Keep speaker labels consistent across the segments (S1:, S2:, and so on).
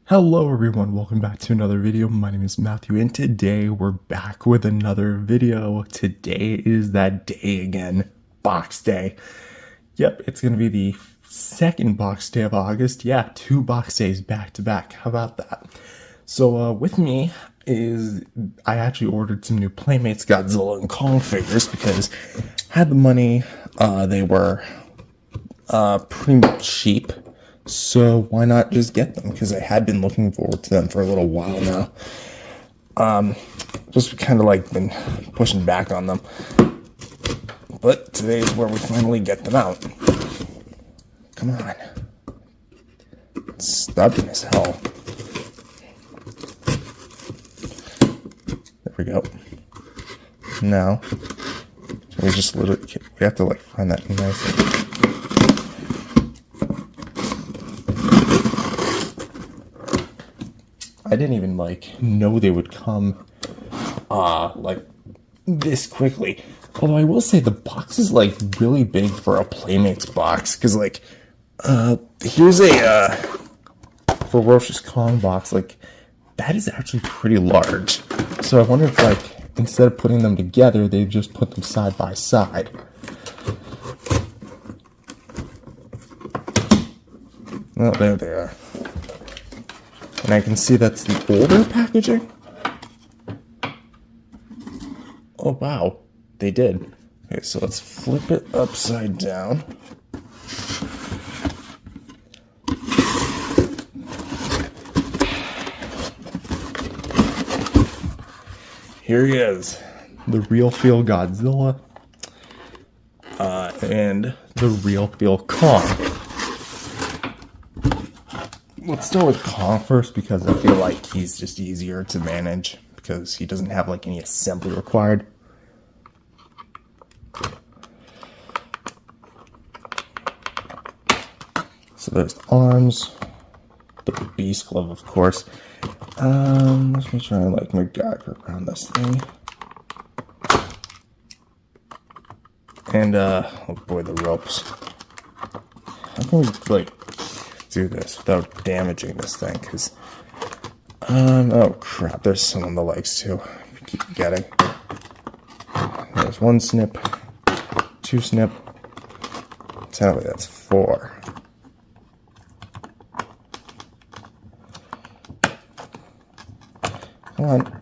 S1: Hello everyone, welcome back to another video. My name is Matthew and today we're back with another video. Today is that day again, Box Day. Yep, it's going to be the second Box Day of August. Yeah, 2 Box Days back to back. How about that? So with me is, I actually ordered some new Playmates Godzilla and Kong figures because I had the money. They were pretty cheap. So why not just get them? Because I had been looking forward to them for a little while now. Just kind of like been pushing back on them. But today is where we finally get them out. Come on. It's stubborn as hell. There we go. Now, we just literally, we have to like find that nice. I didn't even like know they would come like this quickly. Although I will say the box is like really big for a Playmates box, because like here's a ferocious Kong box. Like that is actually pretty large. So I wonder if like instead of putting them together, they just put them side by side. Oh, there they are. And I can see that's the older packaging. Oh, wow. They did. Okay, so let's flip it upside down. Here he is. The real feel Godzilla. And the real feel Kong. Let's start with Kong first because I feel like he's just easier to manage because he doesn't have like any assembly required. So there's the arms, the beast glove, of course. Let me try and like MacGyver around this thing. And oh boy, the ropes. How can we like do this without damaging this thing? Because oh crap, there's some on the legs too. I keep forgetting. There's 1 snip, 2 snip. Tell me that's 4. Come on.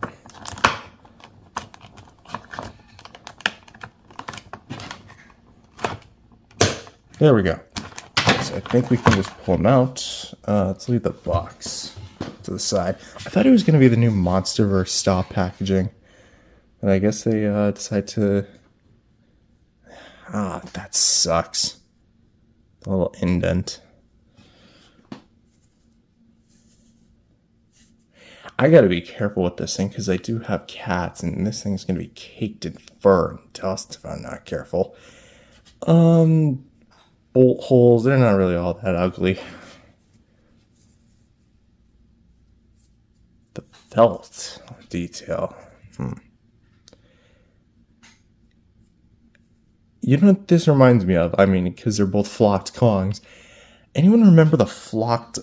S1: There we go. I think we can just pull them out. Let's leave the box to the side. I thought it was going to be the new Monsterverse style packaging. And I guess they decide to... that sucks. The little indent. I gotta be careful with this thing because I do have cats and this thing's going to be caked in fur and dust if I'm not careful. Bolt holes, they're not really all that ugly. The felt detail. You know what this reminds me of? I mean, because they're both flocked Kongs. Anyone remember the flocked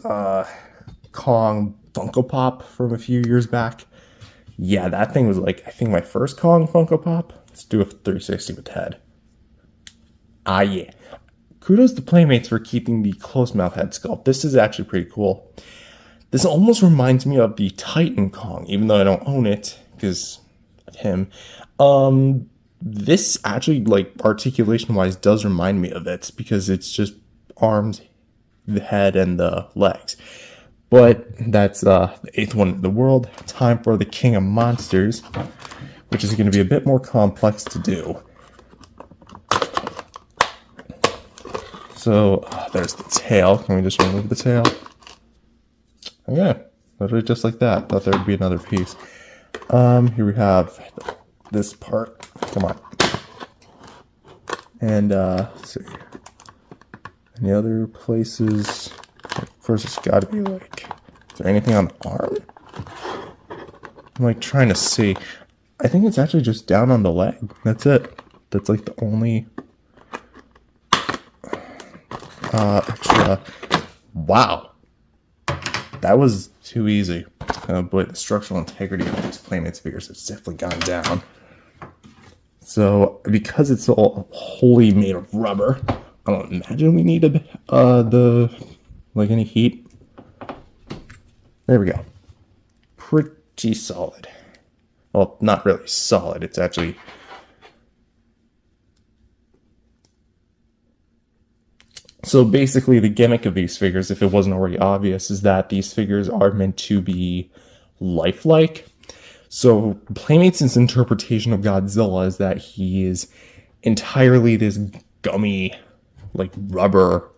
S1: Kong Funko Pop from a few years back? Yeah, that thing was like, I think my first Kong Funko Pop. Let's do a 360 with head. Yeah. Kudos to Playmates for keeping the close mouth head sculpt. This is actually pretty cool. This almost reminds me of the Titan Kong, even though I don't own it because of him. This actually, like, articulation-wise does remind me of it because it's just arms, the head, and the legs. But that's the 8th one in the world. Time for the King of Monsters, which is going to be a bit more complex to do. So, there's the tail. Can we just remove the tail? Okay, literally just like that. Thought there would be another piece. Here we have this part. Come on. And, let's see. Any other places? Of course, it's got to be like... Is there anything on the arm? I'm like trying to see. I think it's actually just down on the leg. That's it. That's like the only... extra. Wow. that was too easy. But the structural integrity of these Playmates figures has definitely gone down. So, because it's all wholly made of rubber, I don't imagine we need any heat. There we go. Pretty solid. Well, not really solid. It's actually... So basically the gimmick of these figures, if it wasn't already obvious, is that these figures are meant to be lifelike. So Playmates' interpretation of Godzilla is that he is entirely this gummy, like rubber,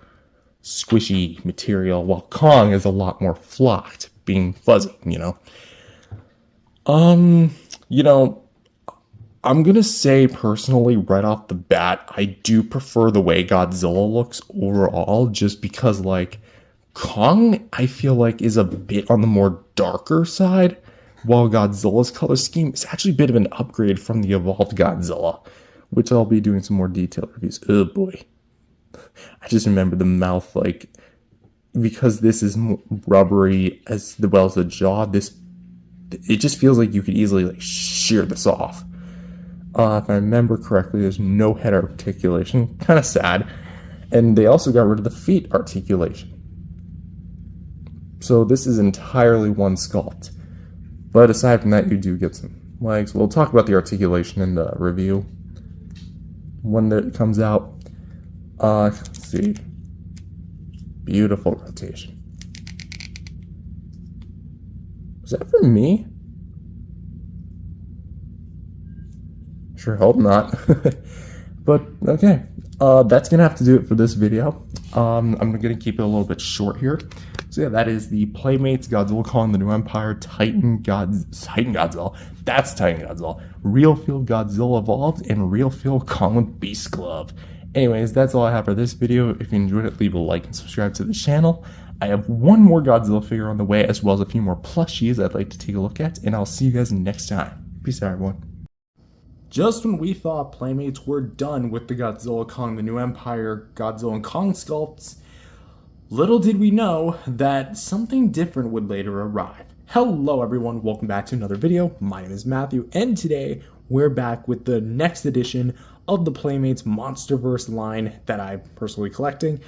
S1: squishy material, while Kong is a lot more flocked, being fuzzy, you know. I'm gonna say personally, right off the bat, I do prefer the way Godzilla looks overall, just because, like, Kong, I feel like, is a bit on the more darker side, while Godzilla's color scheme is actually a bit of an upgrade from the evolved Godzilla, which I'll be doing some more detailed reviews. Oh boy. I just remember the mouth, like, because this is rubbery as well as the jaw, it just feels like you could easily, like, shear this off. If I remember correctly, there's no head articulation. Kind of sad. And they also got rid of the feet articulation. So this is entirely one sculpt. But aside from that, you do get some legs. We'll talk about the articulation in the review when it comes out. Let's see. Beautiful rotation. Was that for me? Sure hope not. But okay, that's gonna have to do it for this video. I'm gonna keep it a little bit short here. So yeah, that is the Playmates Godzilla Kong the New Empire Titan Godzilla. That's Titan Godzilla. Real Feel Godzilla Evolved and Real Feel Kong with Beast Glove. Anyways, that's all I have for this video. If you enjoyed it, leave a like and subscribe to the channel. I have one more Godzilla figure on the way, as well as a few more plushies I'd like to take a look at, and I'll see you guys next time. Peace out, everyone. Just when we thought Playmates were done with the Godzilla Kong the New Empire Godzilla and Kong sculpts, little did we know that something different would later arrive. Hello everyone, welcome back to another video. My name is Matthew, and today we're back with the next edition of the Playmates Monsterverse line that I'm personally collecting.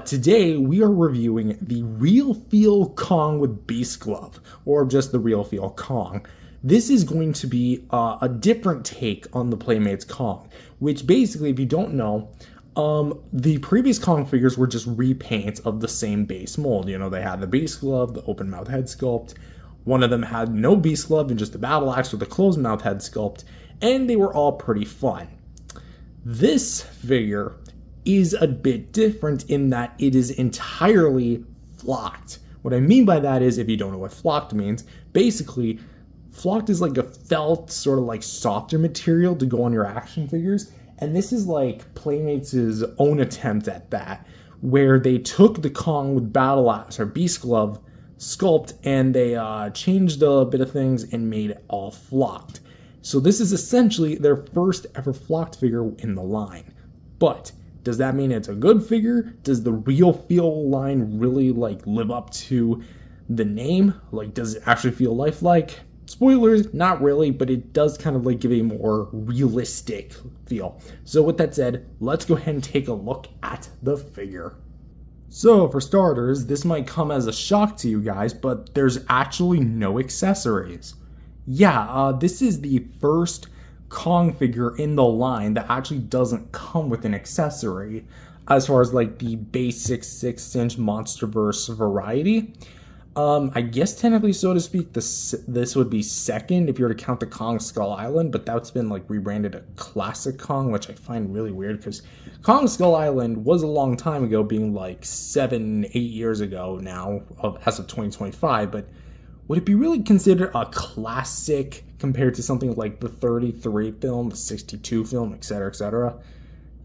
S1: Today we are reviewing the Real Feel Kong with Beast Glove, or just the Real Feel Kong. This is going to be a different take on the Playmates Kong, which basically, if you don't know, the previous Kong figures were just repaints of the same base mold. You know, they had the Beast Glove, the open mouth head sculpt. One of them had no Beast Glove and just the battle axe with the closed mouth head sculpt, and they were all pretty fun. This figure is a bit different in that it is entirely flocked. What I mean by that is, if you don't know what flocked means, basically, flocked is like a felt, sort of like softer material to go on your action figures. And this is like Playmates' own attempt at that, where they took the Kong with battle axe or Beast Glove sculpt and they changed a bit of things and made it all flocked. So this is essentially their first ever flocked figure in the line. But does that mean it's a good figure? Does the Real Feel line really like live up to the name? Like, does it actually feel lifelike? Spoilers, not really, but it does kind of like give a more realistic feel. So with that said, let's go ahead and take a look at the figure. So for starters, this might come as a shock to you guys, but there's actually no accessories. Yeah, this is the first Kong figure in the line that actually doesn't come with an accessory, as far as like the basic 6-inch Monsterverse variety. I guess technically, so to speak, this would be second if you were to count the Kong Skull Island, but that's been like rebranded a Classic Kong, which I find really weird because Kong Skull Island was a long time ago, being like 7-8 years ago now, as of 2025, but would it be really considered a classic compared to something like the 33 film, the 62 film, etc., etc.?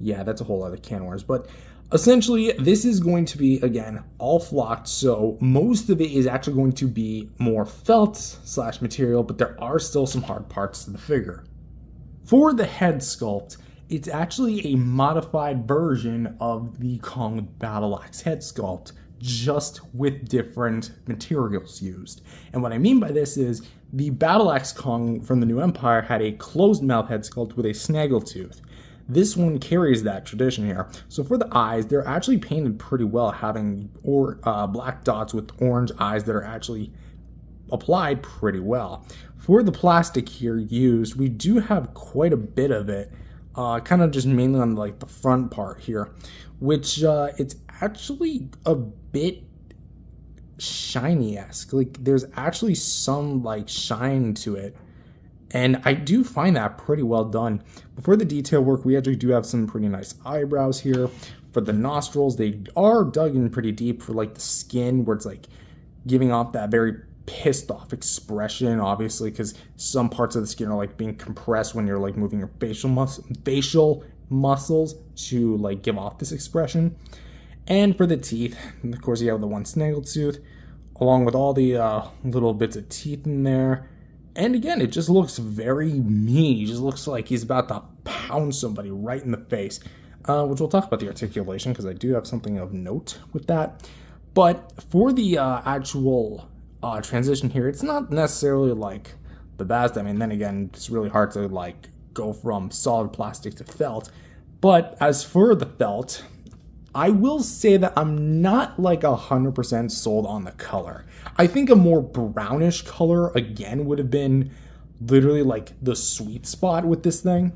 S1: Yeah, that's a whole other can of worms, but essentially, this is going to be, again, all flocked, so most of it is actually going to be more felt / material, but there are still some hard parts to the figure. For the head sculpt, it's actually a modified version of the Kong Battle Axe head sculpt just with different materials used. And what I mean by this is the Battle Axe Kong from the New Empire had a closed mouth head sculpt with a snaggletooth. This one carries that tradition here. So for the eyes, they're actually painted pretty well, having black dots with orange eyes that are actually applied pretty well. For the plastic here used, we do have quite a bit of it, kind of just mainly on like the front part here, which it's actually a bit shiny-esque. Like there's actually some like shine to it, and I do find that pretty well done. Before the detail work, we actually do have some pretty nice eyebrows here. For the nostrils, they are dug in pretty deep. For like the skin, where it's like giving off that very pissed off expression, obviously, because some parts of the skin are like being compressed when you're like moving your facial muscles to like give off this expression. And for the teeth, of course, you have the one snaggletooth, along with all the little bits of teeth in there. And again, it just looks very mean. He just looks like he's about to pound somebody right in the face, which we'll talk about the articulation, because I do have something of note with that. But for the actual transition here, it's not necessarily like the best. I mean, then again, it's really hard to like go from solid plastic to felt. But as for the felt, I will say that I'm not like 100% sold on the color. I think a more brownish color again would have been literally like the sweet spot with this thing.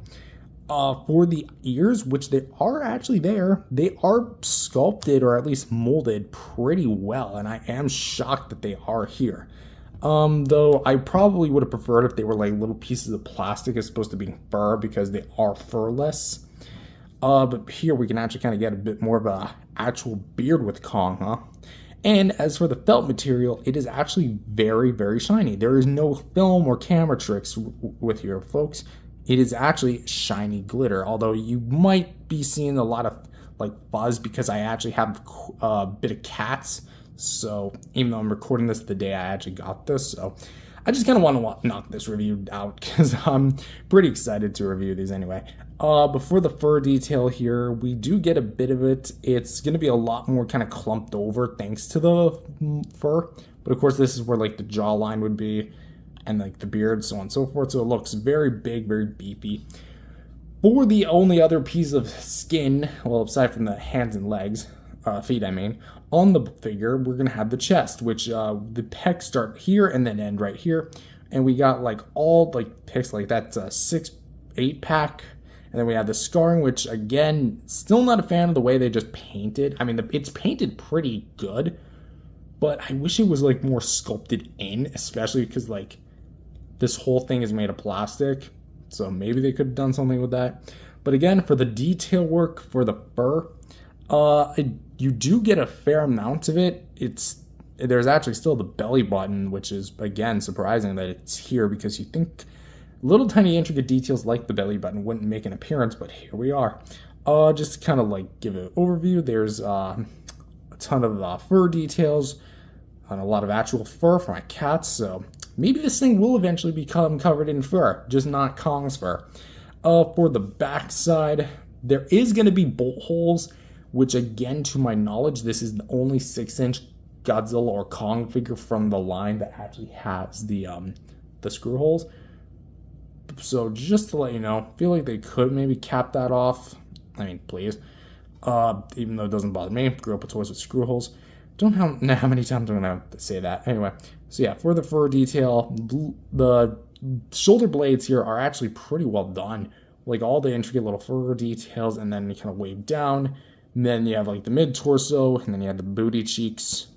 S1: For the ears, which they are actually there, they are sculpted or at least molded pretty well, and I am shocked that they are here. Though I probably would have preferred if they were like little pieces of plastic as opposed to being fur, because they are furless. But here we can actually kind of get a bit more of a actual beard with Kong, huh? And as for the felt material, it is actually very, very shiny. There is no film or camera tricks with here, folks. It is actually shiny glitter, although you might be seeing a lot of like fuzz because I actually have a bit of cats. So even though I'm recording this the day I actually got this, so I just kind of want to knock this review out because I'm pretty excited to review these anyway. Before the fur detail here, we do get a bit of it. It's going to be a lot more kind of clumped over thanks to the fur. But of course, this is where like the jawline would be, and like the beard, so on and so forth. So it looks very big, very beefy. For the only other piece of skin, well, aside from the hands and legs, feet I mean, on the figure, we're going to have the chest, which the pecs start here and then end right here. And we got like all like pecs, like that's a 6-8 pack. And then we have the scarring, which again, still not a fan of the way they just painted. I mean, it's painted pretty good, but I wish it was like more sculpted in, especially because like this whole thing is made of plastic. So maybe they could have done something with that. But again, for the detail work for the fur, you do get a fair amount of it. There's actually still the belly button, which is again surprising that it's here, because you think little tiny intricate details like the belly button wouldn't make an appearance, but here we are. Just to kind of like give an overview, there's a ton of fur details and a lot of actual fur for my cats, so maybe this thing will eventually become covered in fur, just not Kong's fur. For the back side, there is going to be bolt holes, which again, to my knowledge, this is the only 6-inch Godzilla or Kong figure from the line that actually has the screw holes. So just to let you know, I feel like they could maybe cap that off. I mean, please. Even though it doesn't bother me. Grew up with toys with screw holes. Don't know how many times I'm going to have to say that. Anyway, so yeah, for the fur detail, the shoulder blades here are actually pretty well done. Like all the intricate little fur details, and then you kind of wave down. And then you have like the mid-torso, and then you have the booty cheeks.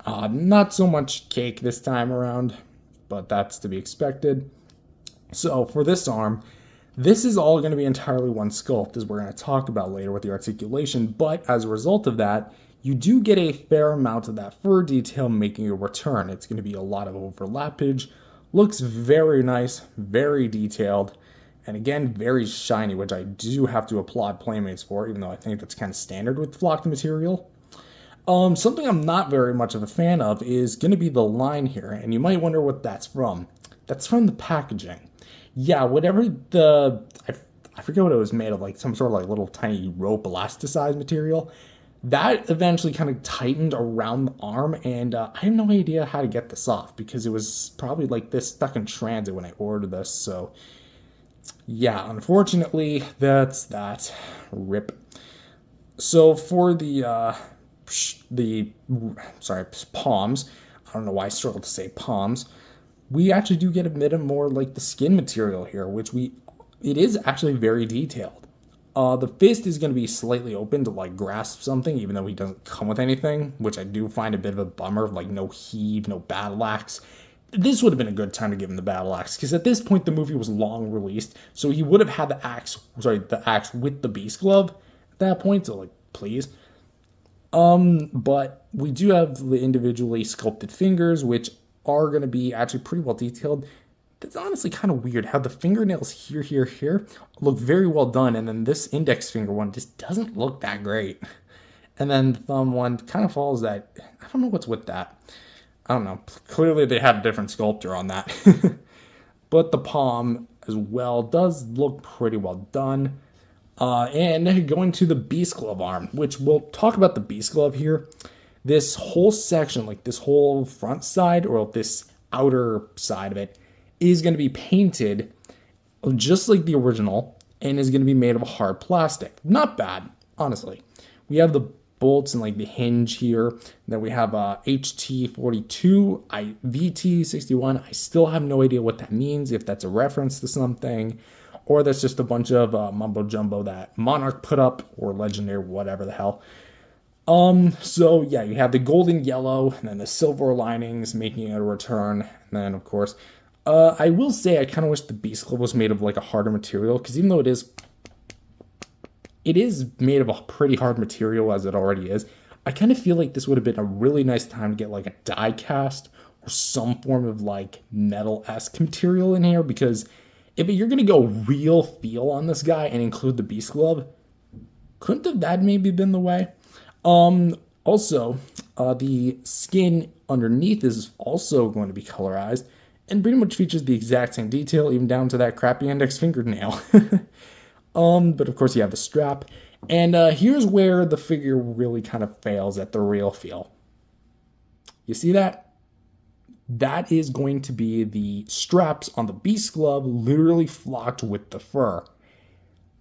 S1: Not so much cake this time around, but that's to be expected. So for this arm, this is all going to be entirely one sculpt, as we're going to talk about later with the articulation, but as a result of that, you do get a fair amount of that fur detail making a return. It's going to be a lot of overlappage, looks very nice, very detailed, and again, very shiny, which I do have to applaud Playmates for, even though I think that's kind of standard with flocked material. Something I'm not very much of a fan of is going to be the line here, and you might wonder what that's from. That's from the packaging. Yeah, whatever I forget what it was made of, like some sort of like little tiny rope elasticized material. That eventually kind of tightened around the arm, and I have no idea how to get this off because it was probably like this stuck in transit when I ordered this. So yeah, unfortunately, that's that. Rip. So for the palms, I don't know why I struggle to say palms. We actually do get a bit of more like the skin material here, which it is actually very detailed. The fist is going to be slightly open to like grasp something, even though he doesn't come with anything, which I do find a bit of a bummer. Like no heave, no battle axe. This would have been a good time to give him the battle axe, because at this point the movie was long released, so he would have had the axe with the beast glove at that point. So like, please. But we do have the individually sculpted fingers, which are going to be actually pretty well detailed. That's honestly kind of weird how the fingernails here look very well done, and then this index finger one just doesn't look that great. And then the thumb one kind of follows that. I don't know what's with that. I don't know. Clearly they had a different sculptor on that. But the palm as well does look pretty well done. And going to the beast glove arm, which we'll talk about the beast glove here. This whole section, like this whole front side or this outer side of it, is going to be painted just like the original and is going to be made of hard plastic. Not bad, honestly. We have the bolts and like the hinge here. Then we have HT42, VT61. I still have no idea what that means, if that's a reference to something, or that's just a bunch of mumbo jumbo that Monarch put up, or Legendary, whatever the hell. So yeah, you have the golden yellow and then the silver linings making a return. And then of course, I will say I kind of wish the beast glove was made of like a harder material, because even though it is made of a pretty hard material as it already is, I kind of feel like this would have been a really nice time to get like a die cast or some form of like metal-esque material in here, because if you're going to go real feel on this guy and include the beast glove, couldn't have that maybe been the way? Also, the skin underneath is also going to be colorized and pretty much features the exact same detail, even down to that crappy index fingernail. But of course you have the strap, and here's where the figure really kind of fails at the real feel. You see that? That is going to be the straps on the beast glove literally flocked with the fur.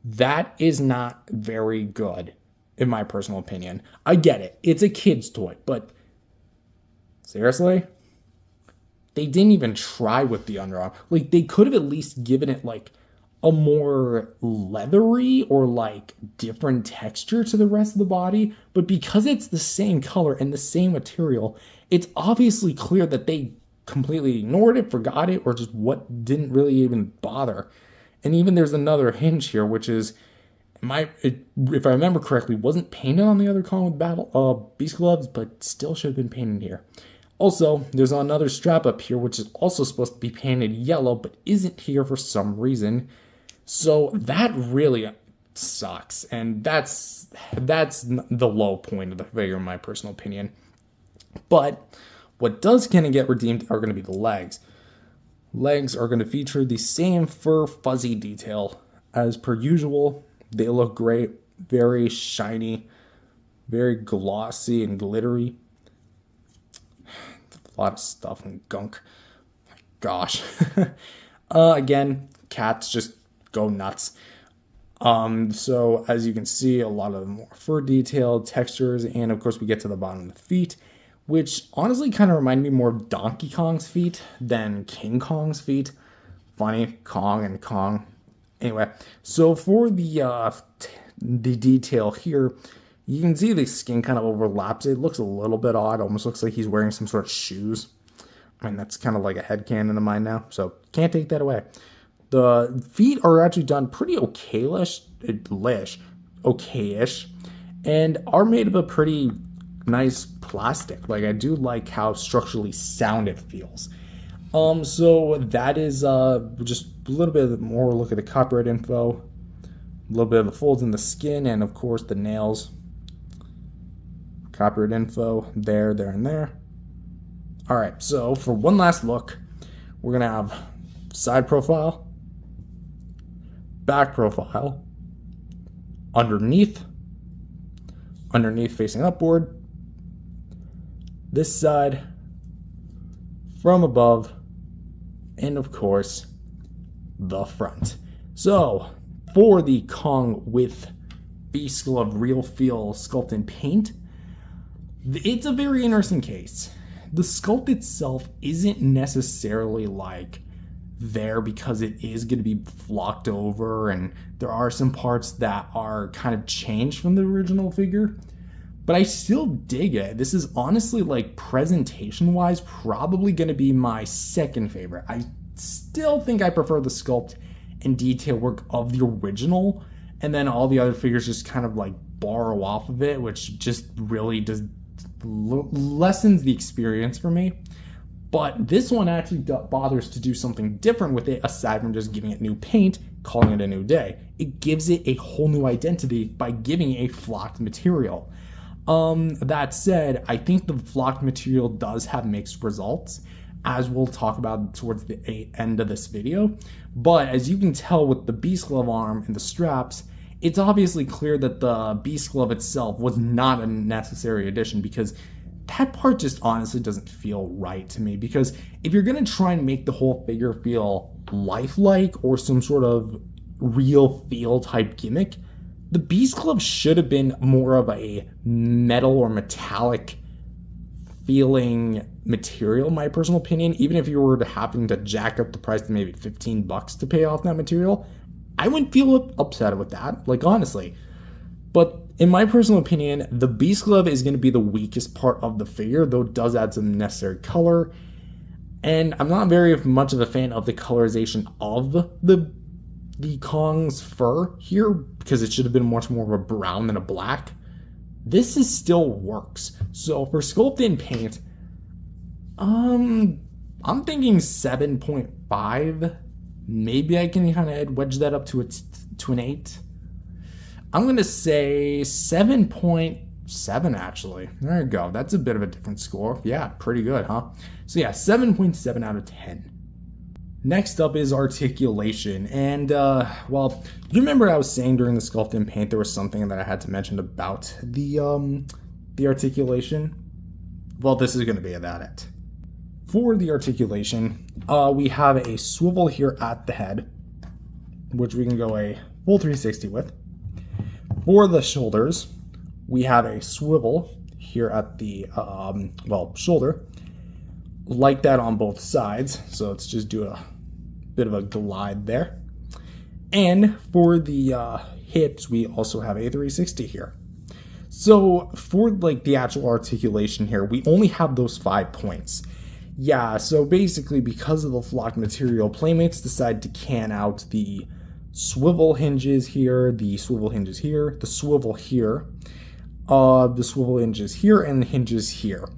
S1: That is not very good, in my personal opinion. I get it. It's a kid's toy, but seriously? They didn't even try with the underarm. Like, they could have at least given it, like, a more leathery or, like, different texture to the rest of the body. But because it's the same color and the same material, it's obviously clear that they completely ignored it, forgot it, or just what didn't really even bother. And even there's another hinge here, which is, if I remember correctly, wasn't painted on the other column with beast gloves, but still should have been painted here. Also, there's another strap up here, which is also supposed to be painted yellow, but isn't here for some reason. So that really sucks, and that's the low point of the figure, in my personal opinion. But what does kind of get redeemed are going to be the legs. Legs are going to feature the same fur fuzzy detail as per usual. They look great, very shiny, very glossy and glittery. A lot of stuff and gunk. My gosh. Again, cats just go nuts. So as you can see, a lot of more fur detail, textures, and of course we get to the bottom of the feet, which honestly kind of remind me more of Donkey Kong's feet than King Kong's feet. Funny, Kong and Kong. Anyway, so for the detail here, you can see the skin kind of overlaps. It looks a little bit odd. Almost looks like he's wearing some sort of shoes. I mean, that's kind of like a headcanon of mine now, so can't take that away. The feet are actually done pretty okayish, and are made of a pretty nice plastic. Like, I do like how structurally sound it feels. So that is just a little bit more look at the copyright info, a little bit of the folds in the skin, and of course the nails. Copyright info there, and there. All right, so for one last look, we're gonna have side profile, back profile, underneath, underneath facing upward, this side, from above, and of course, the front. So, for the Kong with B.E.A.S.T Glove Real Feel Sculpt and Paint, it's a very interesting case. The sculpt itself isn't necessarily like there because it is going to be flocked over, and there are some parts that are kind of changed from the original figure, but I still dig it. This is honestly, like, presentation wise, probably going to be my second favorite. I still think I prefer the sculpt and detail work of the original, and then all the other figures just kind of like borrow off of it, which just really does lessens the experience for me. But this one actually bothers to do something different with it, aside from just giving it new paint, calling it a new day. It gives it a whole new identity by giving it a flocked material. That said, I think the flocked material does have mixed results, as we'll talk about towards the end of this video. But as you can tell with the B.E.A.S.T glove arm and the straps, it's obviously clear that the B.E.A.S.T glove itself was not a necessary addition, because that part just honestly doesn't feel right to me. Because if you're going to try and make the whole figure feel lifelike or some sort of real feel type gimmick, the B.E.A.S.T glove should have been more of a metal or metallic feeling material, in my personal opinion. Even if you were to having to jack up the price to maybe $15 to pay off that material, I wouldn't feel upset with that, like, honestly. But in my personal opinion, the B.E.A.S.T glove is going to be the weakest part of the figure, though it does add some necessary color. And I'm not very much of a fan of the colorization of the Kong's fur here, because it should have been much more of a brown than a black. This is still works. So for sculpt and paint, I'm thinking 7.5. Maybe I can kind of wedge that up to an 8. I'm going to say 7.7 actually. There you go. That's a bit of a different score. Yeah, pretty good, huh? So yeah, 7.7 out of 10. Next up is articulation. And, well, you remember I was saying during the sculpt and paint there was something that I had to mention about the articulation? Well, this is going to be about it. For the articulation, we have a swivel here at the head, which we can go a full 360 with. For the shoulders, we have a swivel here at the, shoulder, like that on both sides. So let's just do a bit of a glide there. And for the hips, we also have a 360 here. So for like the actual articulation here, we only have those 5 points. Yeah, so basically because of the flocked material, Playmates decide to can out the swivel hinges here, the swivel hinges here, the swivel here, the swivel hinges here, and the hinges here.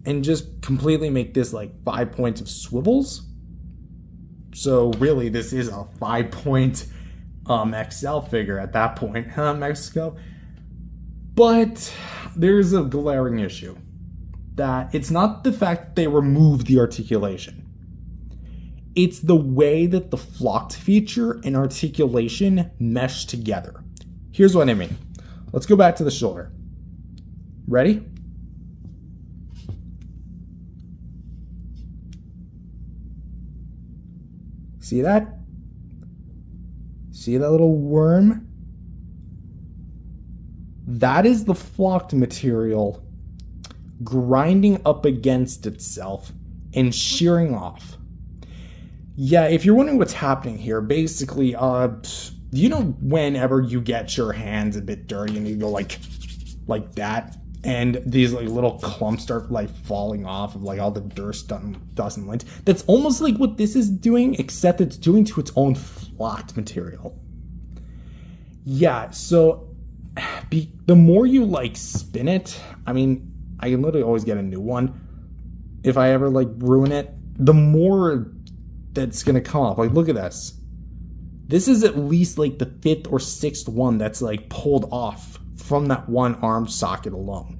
S1: And just completely make this like 5 points of swivels. So really this is a 5-point XL figure at that point, Mexico. But there's a glaring issue. That it's not the fact that they removed the articulation. It's the way that the flocked feature and articulation mesh together. Here's what I mean. Let's go back to the shoulder. Ready? See that? See that little worm? That is the flocked material grinding up against itself and shearing off. Yeah, if you're wondering what's happening here, basically, you know whenever you get your hands a bit dirty and you go like that, and these like little clumps start like falling off of like all the dust and lint? That's almost like what this is doing, except it's doing to its own flocked material. Yeah, so the more you like spin it, I mean, I can literally always get a new one if I ever like ruin it. The more that's gonna come off. Like, look at this. This is at least like the 5th or 6th one that's like pulled off from that one arm socket alone.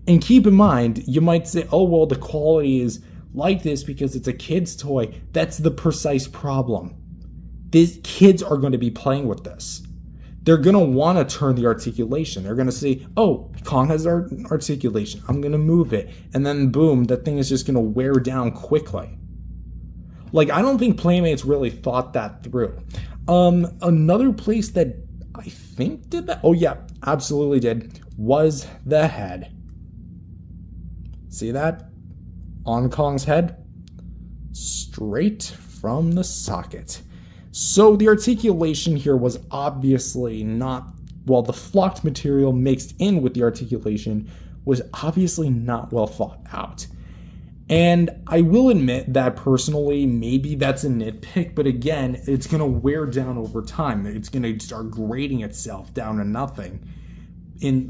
S1: And keep in mind, you might say, oh, well, the quality is like this because it's a kid's toy. That's the precise problem. These kids are going to be playing with this. they're going to want to turn the articulation. They're going to say, oh, Kong has articulation. I'm going to move it. And then boom, that thing is just going to wear down quickly. Like, I don't think Playmates really thought that through. Another place that I think did that, oh yeah, absolutely did, was the head. See that? On Kong's head? Straight from the socket. So the articulation here was obviously not, well, the flocked material mixed in with the articulation was obviously not well thought out. And I will admit that personally, maybe that's a nitpick, but again, it's going to wear down over time. It's going to start grading itself down to nothing,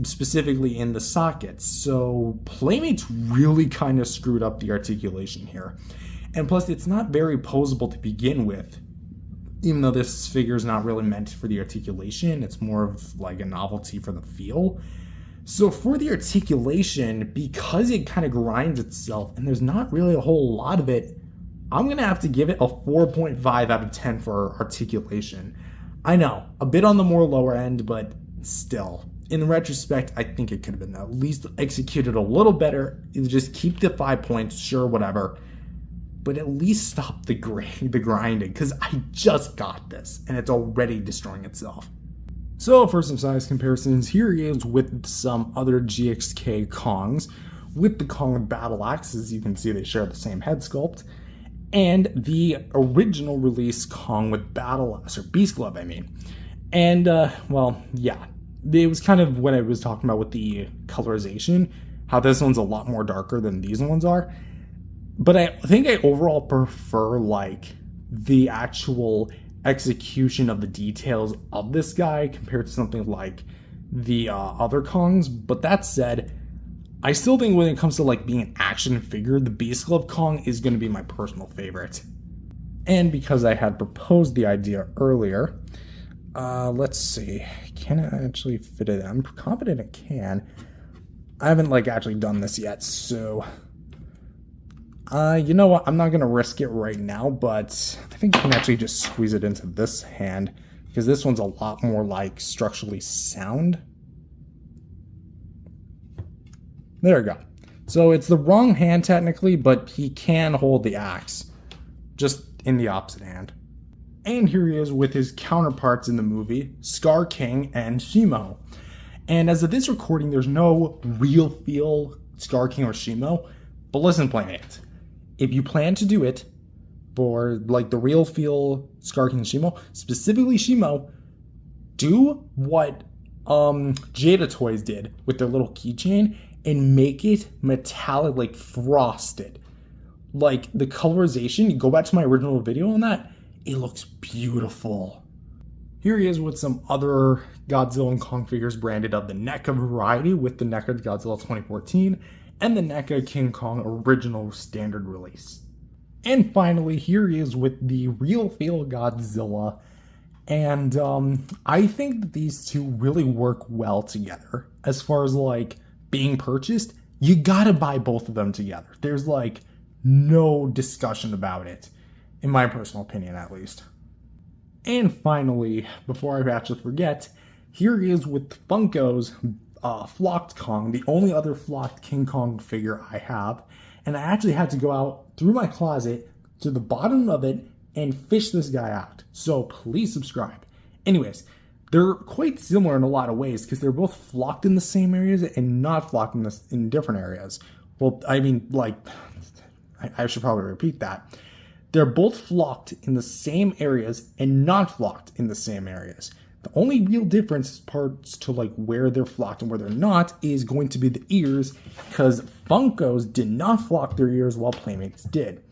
S1: specifically in the sockets. So Playmates really kind of screwed up the articulation here. And plus, it's not very posable to begin with. Even though this figure is not really meant for the articulation, it's more of like a novelty for the feel. So for the articulation, because it kind of grinds itself and there's not really a whole lot of it, I'm going to have to give it a 4.5 out of 10 for articulation. I know, a bit on the more lower end, but still. In retrospect, I think it could have been at least executed a little better. Just keep the 5 points, sure, whatever. But at least stop the grinding, because I just got this, and it's already destroying itself. So for some size comparisons, here he is with some other GXK Kongs. With the Kong with battle axe, as you can see, they share the same head sculpt. And the original release Kong with battle axe, or Beast Glove, I mean. And, well, yeah. It was kind of what I was talking about with the colorization, how this one's a lot more darker than these ones are. But I think I overall prefer, like, the actual execution of the details of this guy compared to something like the other Kongs. But that said, I still think when it comes to, like, being an action figure, the Beast Glove Kong is going to be my personal favorite. And because I had proposed the idea earlier, let's see, can I actually fit it in? I'm confident it can. I haven't, like, actually done this yet, so you know what? I'm not going to risk it right now, but I think you can actually just squeeze it into this hand, because this one's a lot more, like, structurally sound. There we go. So it's the wrong hand, technically, but he can hold the axe, just in the opposite hand. And here he is with his counterparts in the movie, Scar King and Shimo. And as of this recording, there's no real feel Scar King or Shimo, but listen, Playmates. If you plan to do it for, like, the real feel Scar King and Shimo, specifically Shimo, do what Jada Toys did with their little keychain and make it metallic, like frosted. Like, the colorization, you go back to my original video on that, it looks beautiful. Here he is with some other Godzilla and Kong figures branded of the NECA variety, with the NECA Godzilla 2014 and the NECA King Kong original standard release. And finally, here he is with the real feel Godzilla. And I think that these two really work well together. As far as, like, being purchased, you gotta buy both of them together. There's, like, no discussion about it, in my personal opinion at least. And finally, before I actually forget, here he is with Funko's flocked Kong, the only other flocked King Kong figure I have. And I actually had to go out through my closet to the bottom of it and fish this guy out. So please subscribe. Anyways, they're quite similar in a lot of ways because they're both flocked in the same areas and not flocked in different areas. Well, I mean, like, I should probably repeat that. They're both flocked in the same areas and not flocked in the same areas. The only real difference parts to, like, where they're flocked and where they're not is going to be the ears, because Funko's did not flock their ears while Playmates did.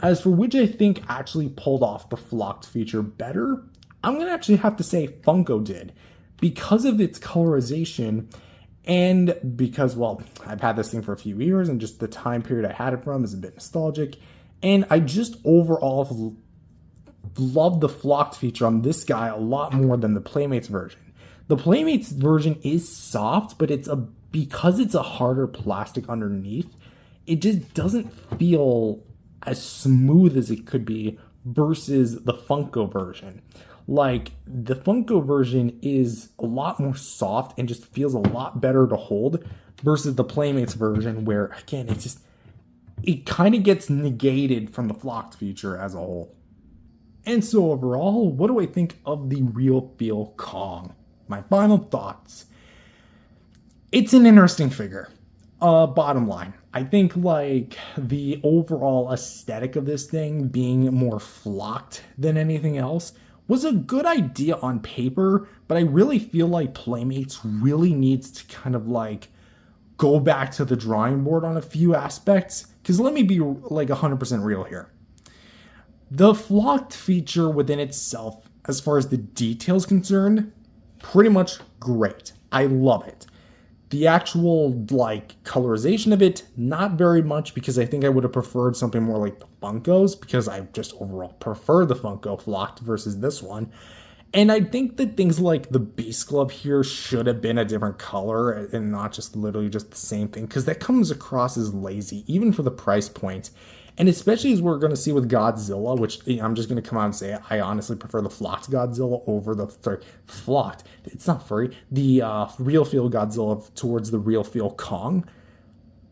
S1: As for which I think actually pulled off the flocked feature better, I'm going to actually have to say Funko did, because of its colorization and because, well, I've had this thing for a few years and just the time period I had it from is a bit nostalgic. And I just overall love the flocked feature on this guy a lot more than the Playmates version. The Playmates version is soft, but because it's a harder plastic underneath, it just doesn't feel as smooth as it could be versus the Funko version. Like, the Funko version is a lot more soft and just feels a lot better to hold versus the Playmates version, where, again, it kind of gets negated from the flocked feature as a whole. And so overall, what do I think of the Real Feel Kong? My final thoughts. It's an interesting figure. Bottom line, I think like the overall aesthetic of this thing being more flocked than anything else was a good idea on paper, but I really feel like Playmates really needs to kind of like go back to the drawing board on a few aspects. Because let me be like 100% real here. The flocked feature within itself, as far as the details concerned, pretty much great. I love it. The actual like colorization of it, not very much, because I think I would have preferred something more like the Funkos, because I just overall prefer the Funko flocked versus this one. And I think that things like the Beast Glove here should have been a different color and not just literally just the same thing, because that comes across as lazy, even for the price point. And especially as we're going to see with Godzilla, which I'm just going to come out and say, I honestly prefer the flocked Godzilla over the flocked. It's not furry. The Real Feel Godzilla towards the Real Feel Kong.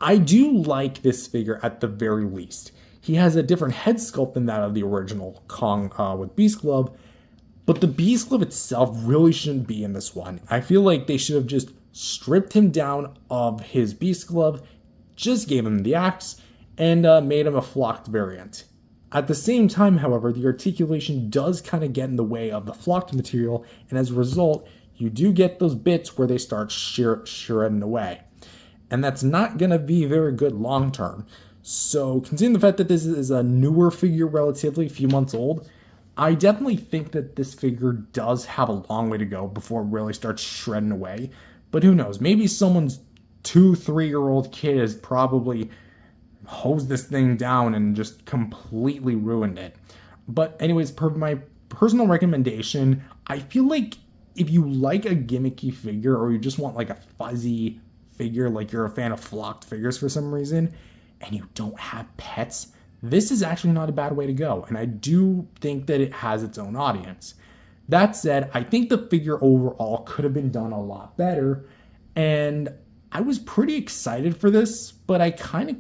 S1: I do like this figure at the very least. He has a different head sculpt than that of the original Kong with Beast Glove. But the Beast Glove itself really shouldn't be in this one. I feel like they should have just stripped him down of his Beast Glove, just gave him the axe, and made him a flocked variant. At the same time, however, the articulation does kind of get in the way of the flocked material, and as a result, you do get those bits where they start shredding away. And that's not going to be very good long term. So, considering the fact that this is a newer figure, relatively a few months old, I definitely think that this figure does have a long way to go before it really starts shredding away. But who knows? Maybe someone's 2-3-year-old kid has probably hosed this thing down and just completely ruined it. But anyways, per my personal recommendation, I feel like if you like a gimmicky figure or you just want like a fuzzy figure, like you're a fan of flocked figures for some reason, and you don't have pets, this is actually not a bad way to go. And I do think that it has its own audience. That said, I think the figure overall could have been done a lot better. And I was pretty excited for this, but I kind of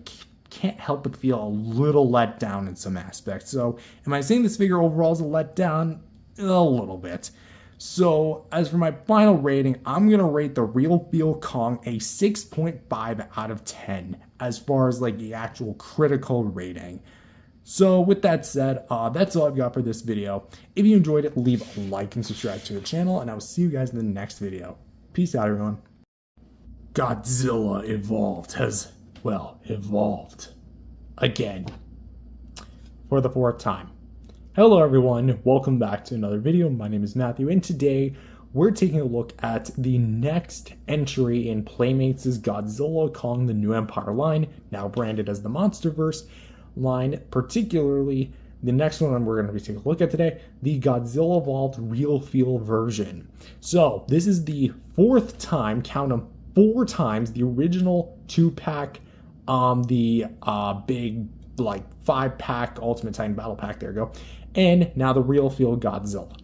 S1: can't help but feel a little let down in some aspects. So am I saying this figure overall is a letdown? A little bit. So as for my final rating, I'm going to rate the Real Feel Kong a 6.5 out of 10 as far as like the actual critical rating. So with that said, that's all I've got for this video. If you enjoyed it, leave a like and subscribe to the channel, and I will see you guys in the next video. Peace out, everyone. Godzilla has evolved again for the 4th time. Hello everyone, welcome back to another video. My name is Matthew, and today we're taking a look at the next entry in Playmates' Godzilla Kong the New Empire line, now branded as the Monsterverse line, particularly the next one we're going to be taking a look at today, the Godzilla Evolved Real Feel version. So this is the 4th time, count them 4 times, the original 2-pack, the big like 5-pack Ultimate Titan Battle Pack, there you go, and now the Real Feel Godzilla.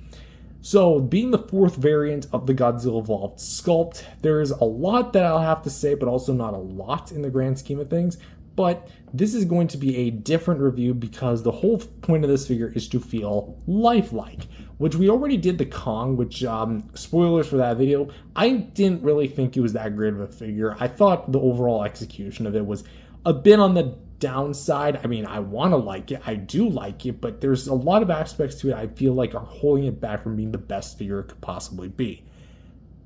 S1: So being the 4th variant of the Godzilla Evolved sculpt, there is a lot that I'll have to say, but also not a lot in the grand scheme of things. But this is going to be a different review because the whole point of this figure is to feel lifelike, which we already did the Kong, which, spoilers for that video, I didn't really think it was that great of a figure. I thought the overall execution of it was a bit on the downside. I mean, I want to like it, I do like it, but there's a lot of aspects to it I feel like are holding it back from being the best figure it could possibly be.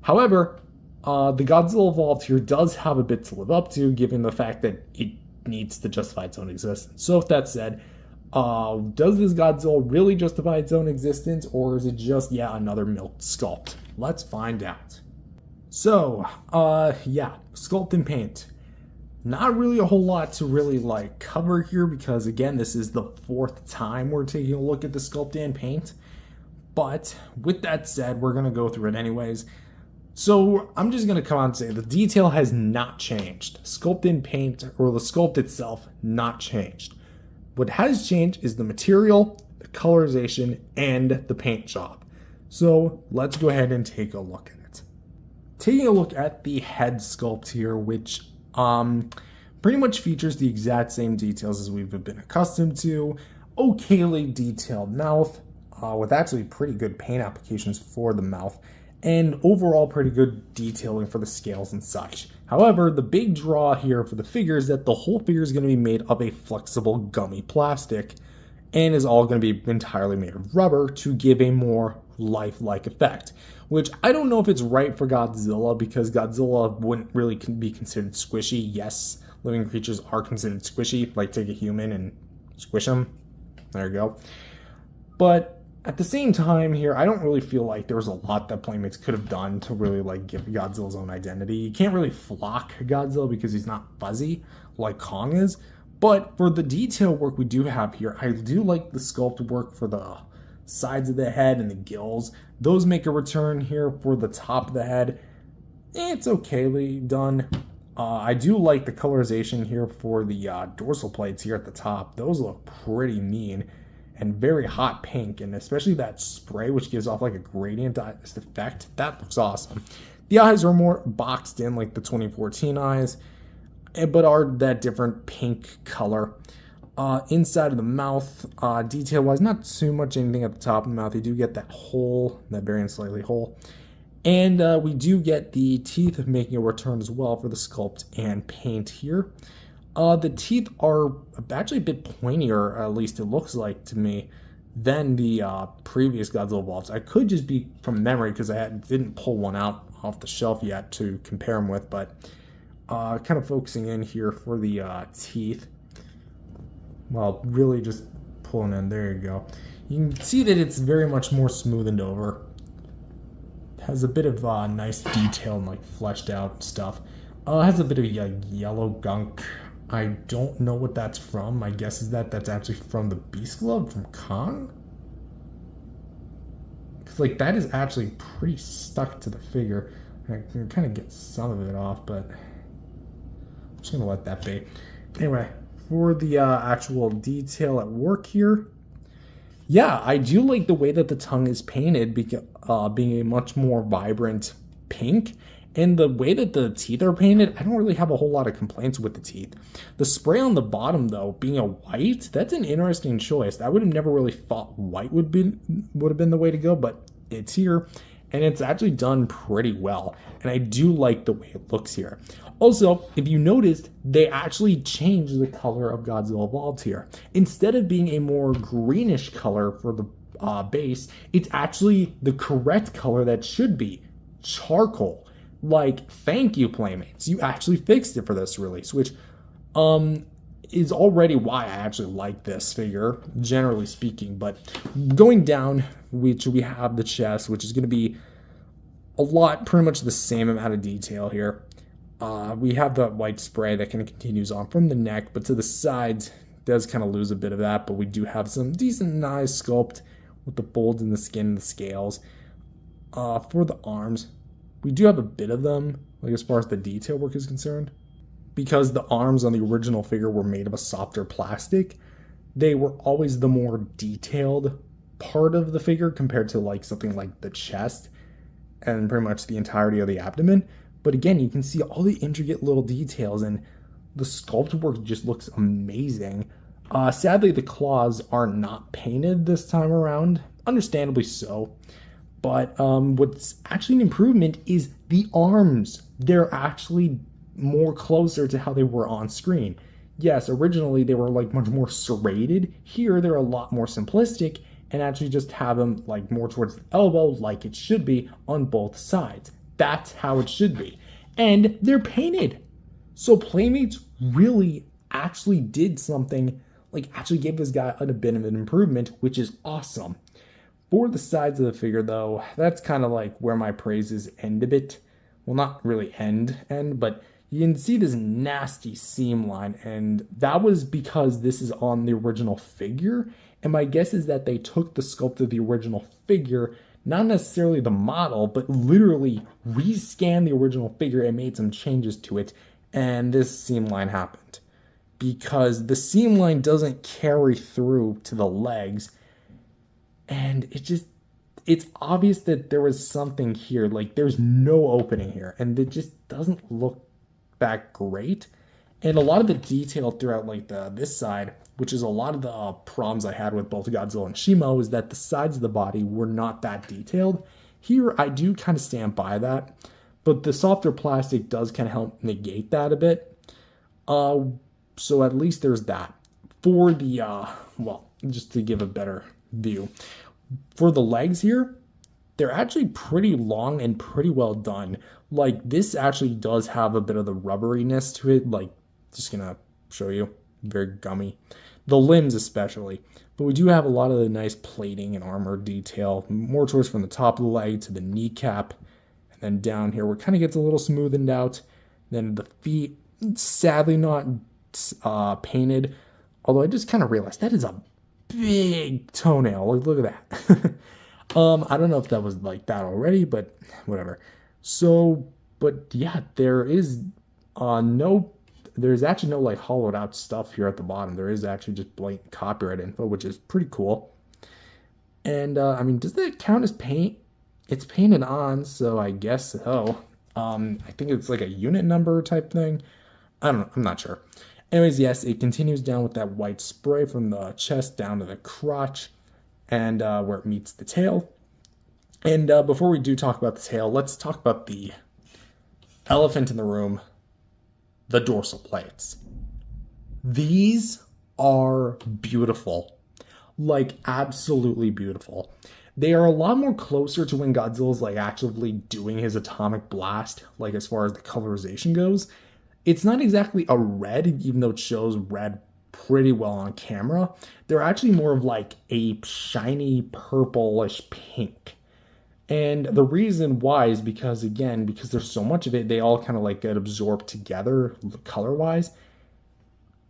S1: However, the Godzilla Evolved here does have a bit to live up to, given the fact that it needs to justify its own existence. So with that said, does this Godzilla really justify its own existence, or is it just yet another milked sculpt? Let's find out. So, yeah, sculpt and paint. Not really a whole lot to really like cover here because again, this is the 4th time we're taking a look at the sculpt and paint. But with that said, we're gonna go through it anyways. So I'm just gonna come out and say the detail has not changed. Sculpt and paint, or the sculpt itself, not changed. What has changed is the material, the colorization, and the paint job. So let's go ahead and take a look at it. Taking a look at the head sculpt here, which pretty much features the exact same details as we've been accustomed to. Okayly detailed mouth, with actually pretty good paint applications for the mouth, and overall pretty good detailing for the scales and such. However, the big draw here for the figure is that the whole figure is going to be made of a flexible gummy plastic, and is all going to be entirely made of rubber to give a more lifelike effect, which I don't know if it's right for Godzilla, because Godzilla wouldn't really be considered squishy. Yes, living creatures are considered squishy, like take a human and squish them. There you go. But at the same time here, I don't really feel like there was a lot that Playmates could have done to really like give Godzilla's own identity. You can't really flock Godzilla because he's not fuzzy like Kong is. But for the detail work we do have here, I do like the sculpt work for the sides of the head and the gills. Those make a return here. For the top of the head, it's okayly done. I do like the colorization here for the dorsal plates here at the top. Those look pretty mean and very hot pink, and especially that spray, which gives off like a gradient effect. That looks awesome. The eyes are more boxed in like the 2014 eyes, but are that different pink color. Inside of the mouth, detail-wise, not too much anything at the top of the mouth. You do get that hole, that very slightly hole. And we do get the teeth making a return as well for the sculpt and paint here. The teeth are actually a bit pointier, at least it looks like to me, than the previous Godzilla Evolved. I could just be from memory because I didn't pull one out off the shelf yet to compare them with, but kind of focusing in here for the teeth. Well, really just pulling in. There you go. You can see that it's very much more smoothened over. Has a bit of nice detail and like fleshed out stuff. Has a bit of yellow gunk. I don't know what that's from. My guess is that that's actually from the B.E.S.T glove from Kong. Because like that is actually pretty stuck to the figure. I can kind of get some of it off, but I'm just gonna let that be. Anyway, for the actual detail at work here, yeah, I do like the way that the tongue is painted, because being a much more vibrant pink. And the way that the teeth are painted, I don't really have a whole lot of complaints with the teeth. The spray on the bottom, though, being a white, that's an interesting choice. I would have never really thought white would have been the way to go, but it's here, and it's actually done pretty well. And I do like the way it looks here. Also, if you noticed, they actually changed the color of Godzilla Evolved here. Instead of being a more greenish color for the base, it's actually the correct color that should be charcoal. Like, thank you, Playmates. You actually fixed it for this release, which is already why I actually like this figure, generally speaking. But going down, which we have the chest, which is going to be a lot, pretty much the same amount of detail here. We have the white spray that kind of continues on from the neck, but to the sides does kind of lose a bit of that. But we do have some decent, nice sculpt with the folds in the skin and the scales. For the arms, we do have a bit of them, like as far as the detail work is concerned. Because the arms on the original figure were made of a softer plastic, they were always the more detailed part of the figure compared to like something like the chest and pretty much the entirety of the abdomen. But again, you can see all the intricate little details, and the sculpt work just looks amazing. Sadly, the claws are not painted this time around, understandably so. But what's actually an improvement is the arms. They're actually more closer to how they were on screen. Yes, originally they were like much more serrated. Here they're a lot more simplistic and actually just have them like more towards the elbow, like it should be on both sides. That's how it should be. And they're painted. So Playmates really actually did something, like actually gave this guy a bit of an improvement, which is awesome. For the sides of the figure, though, that's kind of like where my praises end a bit. Well, not really end, but you can see this nasty seam line, and that was because this is on the original figure. And my guess is that they took the sculpt of the original figure, not necessarily the model, but literally rescanned the original figure and made some changes to it, and this seam line happened. Because the seam line doesn't carry through to the legs, and it's obvious that there was something here. Like there's no opening here, and it just doesn't look that great. And a lot of the detail throughout like this side, which is a lot of the problems I had with both Godzilla and Shimo, is that the sides of the body were not that detailed. Here I do kind of stand by that, but the softer plastic does kind of help negate that a bit. So at least there's that. For the well, just to give a better view, for the legs here, they're actually pretty long and pretty well done. Like this actually does have a bit of the rubberiness to it. Like, just gonna show you, very gummy. The limbs especially, but we do have a lot of the nice plating and armor detail, more towards from the top of the leg to the kneecap, and then down here where it kind of gets a little smoothened out. Then the feet, sadly not painted, although I just kind of realized that is a big toenail. Look at that. I don't know if that was like that already, but whatever. So, but yeah, there's actually no like hollowed out stuff here at the bottom. There is actually just blatant copyright info, which is pretty cool. And I mean, does that count as paint? It's painted on, so I guess so. I think it's like a unit number type thing. I don't know. I'm not sure. Anyways, yes, it continues down with that white spray from the chest down to the crotch and where it meets the tail. And before we do talk about the tail, let's talk about the elephant in the room, the dorsal plates. These are beautiful. Like, absolutely beautiful. They are a lot more closer to when Godzilla's like actually doing his atomic blast, like as far as the colorization goes. It's not exactly a red, even though it shows red pretty well on camera. They're actually more of like a shiny purplish pink. And the reason why is because, again, because there's so much of it, they all kind of like get absorbed together color-wise.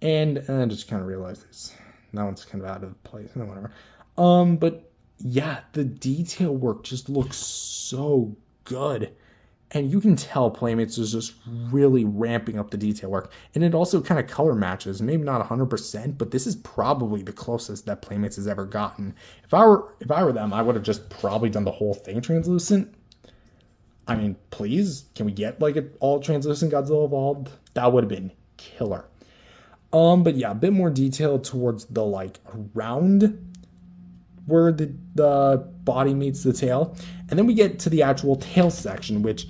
S1: And I just kind of realized this. That one's kind of out of place. Whatever. But yeah, the detail work just looks so good. And you can tell Playmates is just really ramping up the detail work. And it also kind of color matches. Maybe not 100%, but this is probably the closest that Playmates has ever gotten. If I were them, I would have just probably done the whole thing translucent. I mean, please, can we get like an all translucent Godzilla evolved? That would have been killer. But yeah, a bit more detail towards the like round where the body meets the tail. And then we get to the actual tail section, which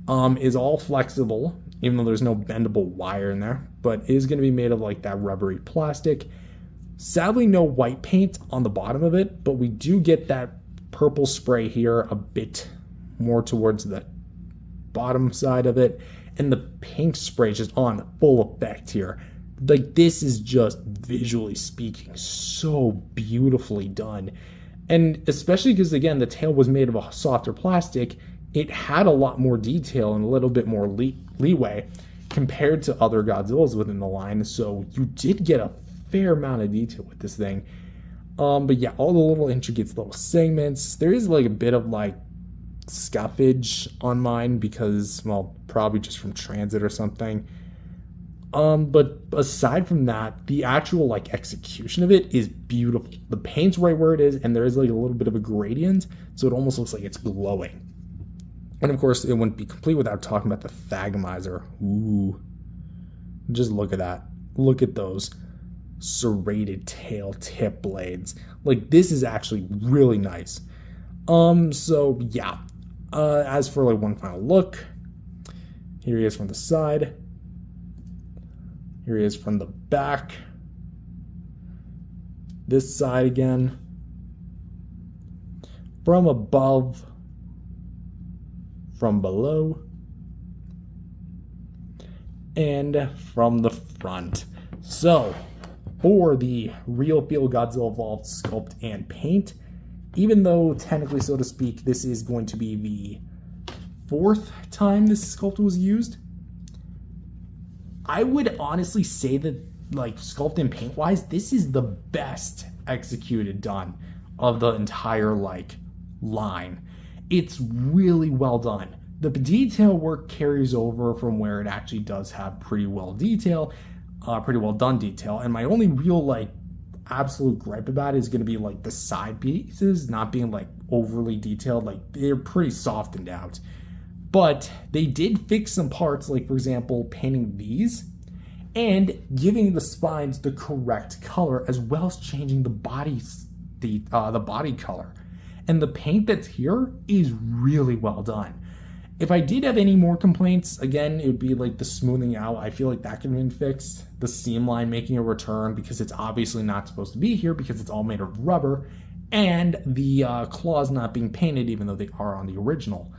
S1: is all flexible, even though there's no bendable wire in there, but is going to be made of like that rubbery plastic. Sadly, no white paint on the bottom of it, but we do get that purple spray here a bit more towards the bottom side of it. And the pink spray is just on full effect here. Like, this is just, visually speaking, so beautifully done. And especially because, again, the tail was made of a softer plastic, it had a lot more detail and a little bit more leeway compared to other Godzillas within the line. So you did get a fair amount of detail with this thing. But yeah, all the little intricate little segments. There is like a bit of like scuffage on mine because, well, probably just from transit or something. But aside from that, the actual like execution of it is beautiful. The paint's right where it is, and there is like a little bit of a gradient, so it almost looks like it's glowing. And of course, it wouldn't be complete without talking about the Thagomizer. Ooh, just look at that. Look at those serrated tail tip blades. Like, this is actually really nice. So yeah. As for like one final look, here he is from the side. Here he is from the back. This side again. From above. From below. And from the front. So, for the Real Feel Godzilla Evolved sculpt and paint, even though technically, so to speak, this is going to be the 4th time this sculpt was used, I would honestly say that, like, sculpt and paint wise, this is the best executed done of the entire like line. It's really well done. The detail work carries over from where it actually does have pretty well done detail. And my only real like absolute gripe about it is going to be like the side pieces not being like overly detailed. Like they're pretty softened out. But they did fix some parts, like for example, painting these and giving the spines the correct color, as well as changing the bodies, the body color. And the paint that's here is really well done. If I did have any more complaints, again, it would be like the smoothing out. I feel like that could have been fixed. The seam line making a return because it's obviously not supposed to be here because it's all made of rubber. And the claws not being painted even though they are on the original.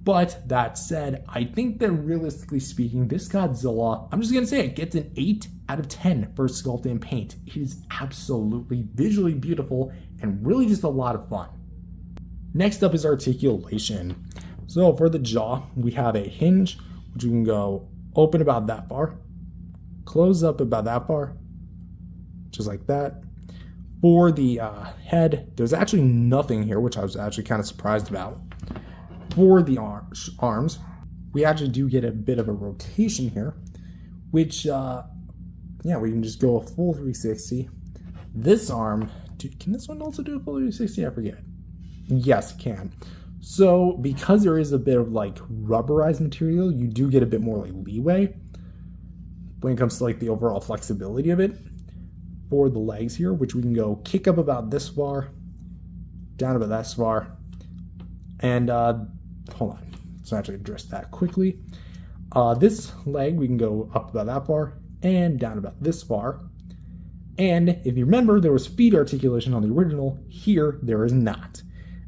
S1: But that said, I think that realistically speaking, this Godzilla, I'm just going to say it gets an 8 out of 10 for sculpt and paint. It is absolutely visually beautiful and really just a lot of fun. Next up is articulation. So for the jaw, we have a hinge, which we can go open about that far, close up about that far, just like that. For the head, there's actually nothing here, which I was actually kind of surprised about. For the arms, we actually do get a bit of a rotation here, which, yeah, we can just go a full 360. This arm, can this one also do a full 360? I forget. Yes, it can. So because there is a bit of like rubberized material, you do get a bit more like leeway when it comes to like the overall flexibility of it. For the legs here, which we can go kick up about this far, down about that far, and hold on, let's actually address that quickly. This leg we can go up about that far and down about this far. And if you remember, there was feet articulation on the original. Here there is not.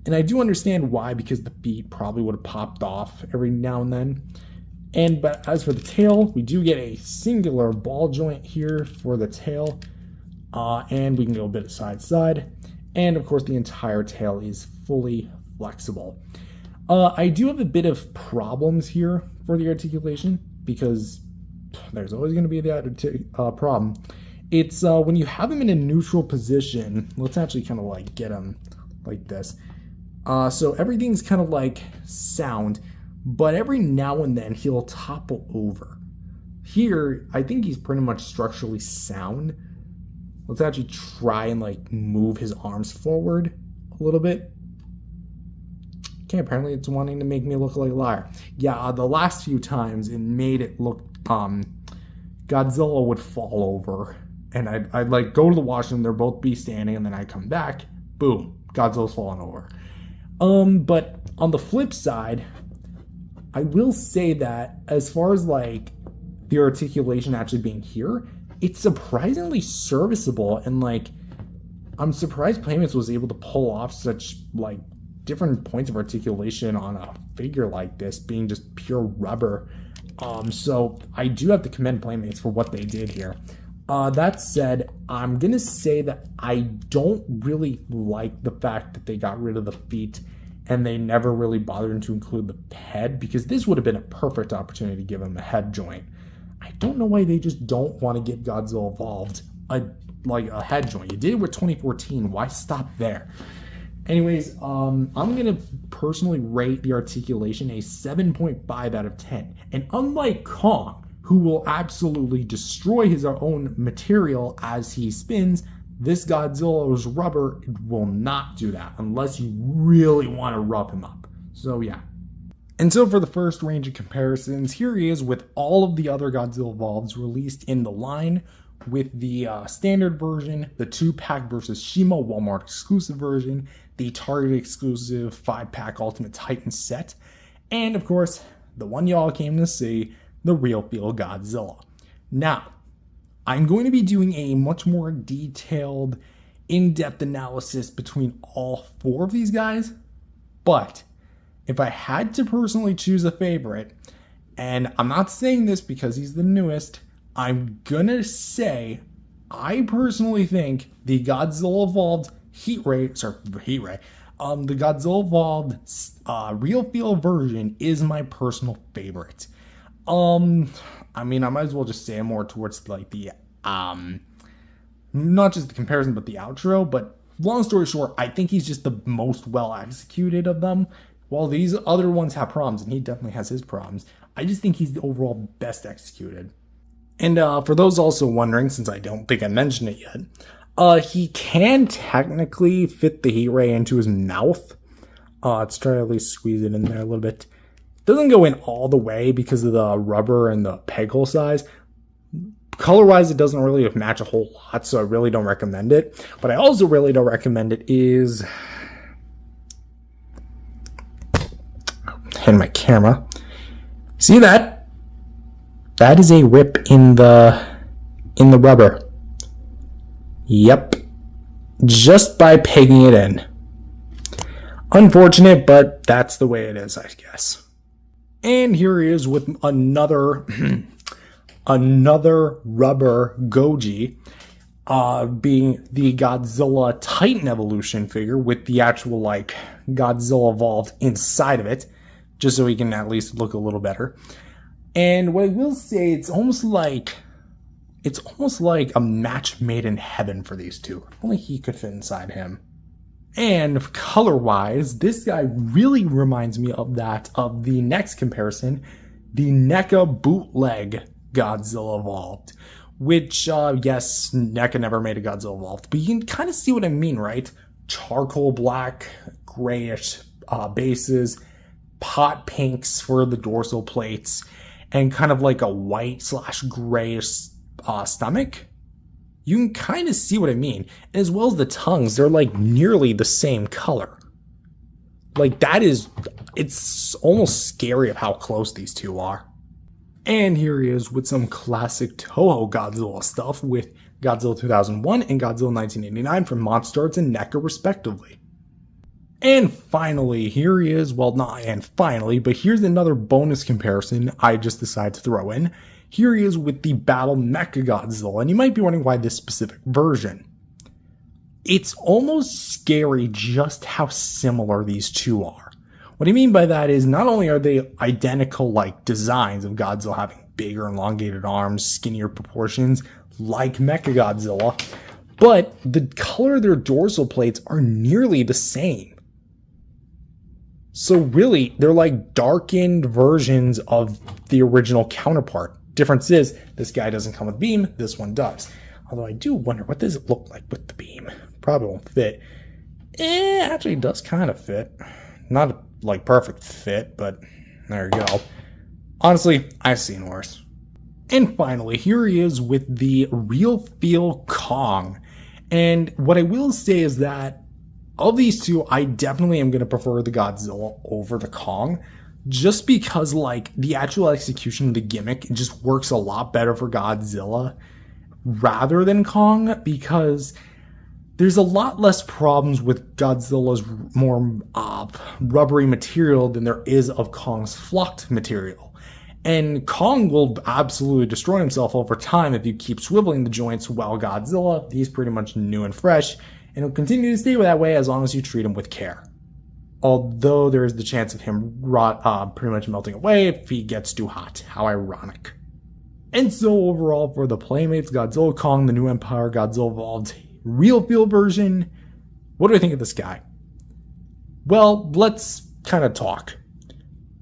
S1: And I do understand why, because the feet probably would have popped off every now and then. But as for the tail, we do get a singular ball joint here for the tail. And we can go a bit of side to side. And of course, the entire tail is fully flexible. I do have a bit of problems here for the articulation, because there's always going to be that problem. It's when you have him in a neutral position. Let's actually kind of like get him like this. So everything's kind of like sound, but every now and then he'll topple over. Here, I think he's pretty much structurally sound. Let's actually try and like move his arms forward a little bit. Okay, apparently it's wanting to make me look like a liar. Yeah, the last few times it made it look, Godzilla would fall over. And I'd like go to the washroom, they'll both be standing, and then I come back, boom, Godzilla's falling over. But on the flip side, I will say that as far as like the articulation actually being here, it's surprisingly serviceable, and like I'm surprised Playmates was able to pull off such like different points of articulation on a figure like this, being just pure rubber. So I do have to commend Playmates for what they did here. That said, I'm gonna say that I don't really like the fact that they got rid of the feet and they never really bothered to include the head, because this would have been a perfect opportunity to give him a head joint. I don't know why they just don't want to give Godzilla Evolved a head joint. You did it with 2014. Why stop there? Anyways, I'm gonna personally rate the articulation a 7.5 out of 10. And unlike Kong, who will absolutely destroy his own material as he spins, this Godzilla's rubber will not do that unless you really want to rub him up. So yeah. And so for the first range of comparisons, here he is with all of the other Godzilla Evolveds released in the line, with the standard version, the 2-pack versus Shima Walmart exclusive version, the Target exclusive 5-pack Ultimate Titan set, and of course, the one y'all came to see, the Real Feel Godzilla. Now, I'm going to be doing a much more detailed, in-depth analysis between all 4 of these guys, but if I had to personally choose a favorite, and I'm not saying this because he's the newest, I'm gonna say I personally think the Godzilla Evolved the Godzilla Evolved Real Feel version is my personal favorite. I mean, I might as well just say more towards like the not just the comparison but the outro, but long story short, I think he's just the most well executed of them. While these other ones have problems, and he definitely has his problems, I just think he's the overall best executed. And for those also wondering, since I don't think I mentioned it yet, He can technically fit the heat ray into his mouth. Let's try to at least squeeze it in there a little bit. Doesn't go in all the way because of the rubber and the peg hole size. Color-wise, it doesn't really match a whole lot, so I really don't recommend it. But I also really don't recommend it is... hitting my camera. See that? That is a rip in the rubber. Yep. Just by pegging it in. Unfortunate, but that's the way it is, I guess. And here he is with another another rubber goji, being the Godzilla Titan evolution figure with the actual like Godzilla evolved inside of it, just so he can at least look a little better. And what I will say, it's almost like a match made in heaven for these two. Only he could fit inside him. And color-wise, this guy really reminds me of the next comparison, the NECA bootleg Godzilla Evolved. Which, yes, NECA never made a Godzilla Evolved, but you can kind of see what I mean, right? Charcoal black, grayish bases, pot pinks for the dorsal plates, and kind of like a white/grayish stomach. You can kind of see what I mean. As well as the tongues, they're like nearly the same color. Like it's almost scary of how close these two are. And here he is with some classic Toho Godzilla stuff with Godzilla 2001 and Godzilla 1989 from Monster Arts and NECA respectively. And finally, here he is, well not and finally, but here's another bonus comparison I just decided to throw in. Here he is with the Battle Mechagodzilla, and you might be wondering why this specific version. It's almost scary just how similar these two are. What I mean by that is not only are they identical like designs of Godzilla having bigger elongated arms, skinnier proportions like Mechagodzilla, but the color of their dorsal plates are nearly the same. So really, they're like darkened versions of the original counterpart. Difference is, this guy doesn't come with beam, this one does. Although I do wonder, what does it look like with the beam? Probably won't fit. Actually it does kind of fit. Not a, like perfect fit, but there you go. Honestly, I've seen worse. And finally, here he is with the Real Feel Kong. And what I will say is that of these two, I definitely am going to prefer the Godzilla over the Kong. Just because, like, the actual execution of the gimmick just works a lot better for Godzilla rather than Kong, because there's a lot less problems with Godzilla's more rubbery material than there is of Kong's flocked material. And Kong will absolutely destroy himself over time if you keep swiveling the joints, while Godzilla, he's pretty much new and fresh, and he'll continue to stay that way as long as you treat him with care. Although there is the chance of him pretty much melting away if he gets too hot. How ironic. And so overall, for the Playmates Godzilla Kong, the New Empire Godzilla Evolved Real Feel version, what do I think of this guy? Well, let's kind of talk.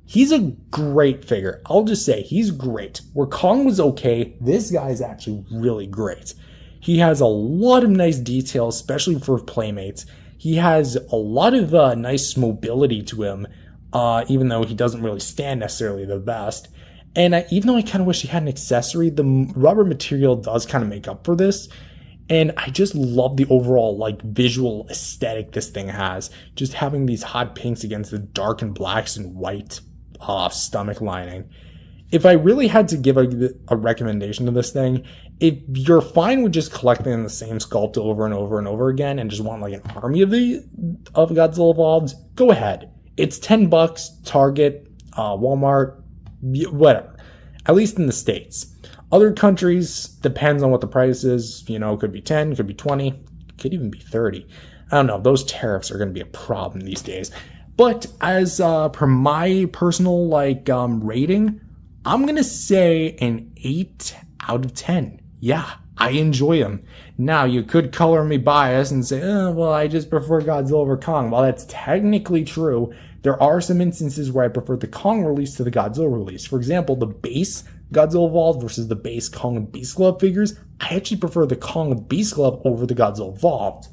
S1: He's a great figure. I'll just say, he's great. Where Kong was okay, this guy is actually really great. He has a lot of nice details, especially for Playmates. He has a lot of nice mobility to him, even though he doesn't really stand necessarily the best. And even though I kind of wish he had an accessory, the rubber material does kind of make up for this. And I just love the overall like visual aesthetic this thing has. Just having these hot pinks against the dark and blacks and white stomach lining. If I really had to give a recommendation to this thing, if you're fine with just collecting the same sculpt over and over and over again and just want like an army of Godzilla Evolved, go ahead. It's $10, Target, Walmart, whatever. At least in the States. Other countries, depends on what the price is. You know, it could be 10, could be 20, could even be 30. I don't know. Those tariffs are going to be a problem these days. But as per my personal rating, I'm going to say an 8 out of 10. Yeah, I enjoy them. Now, you could color me biased and say, well, I just prefer Godzilla over Kong. While that's technically true, there are some instances where I prefer the Kong release to the Godzilla release. For example, the base Godzilla Evolved versus the base Kong and Beast Club figures, I actually prefer the Kong and Beast Club over the Godzilla Evolved.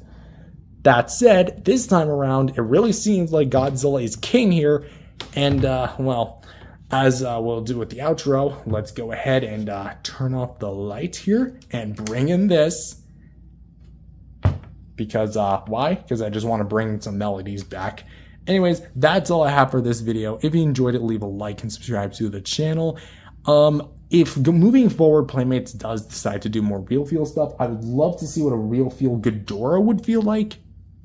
S1: That said, this time around, it really seems like Godzilla is king here, and, well, as we'll do with the outro, let's go ahead and turn off the light here and bring in this. Because, why? Because I just want to bring some melodies back. Anyways, that's all I have for this video. If you enjoyed it, leave a like and subscribe to the channel. If moving forward, Playmates does decide to do more real feel stuff, I would love to see what a real feel ghidorah would feel like.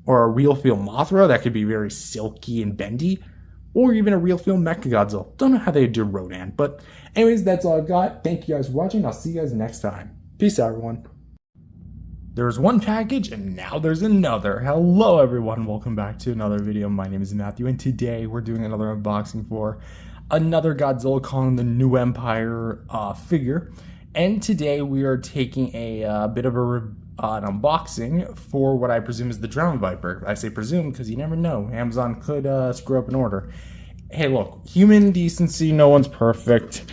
S1: Or a real feel mothra that could be very silky and bendy. Or even a real feel mechagodzilla. Don't know how they do Rodan. But anyways, that's all I've got. Thank you guys for watching. I'll see you guys next time. Peace out, everyone. There's one package and now there's another. Hello everyone, welcome back to another video. My name is Matthew and today we're doing another unboxing for another Godzilla Kong the New Empire figure. And today we are taking a bit of an unboxing for what I presume is the Drownviper. I say presume because you never know. Amazon could screw up an order. Hey look, human decency, no one's perfect.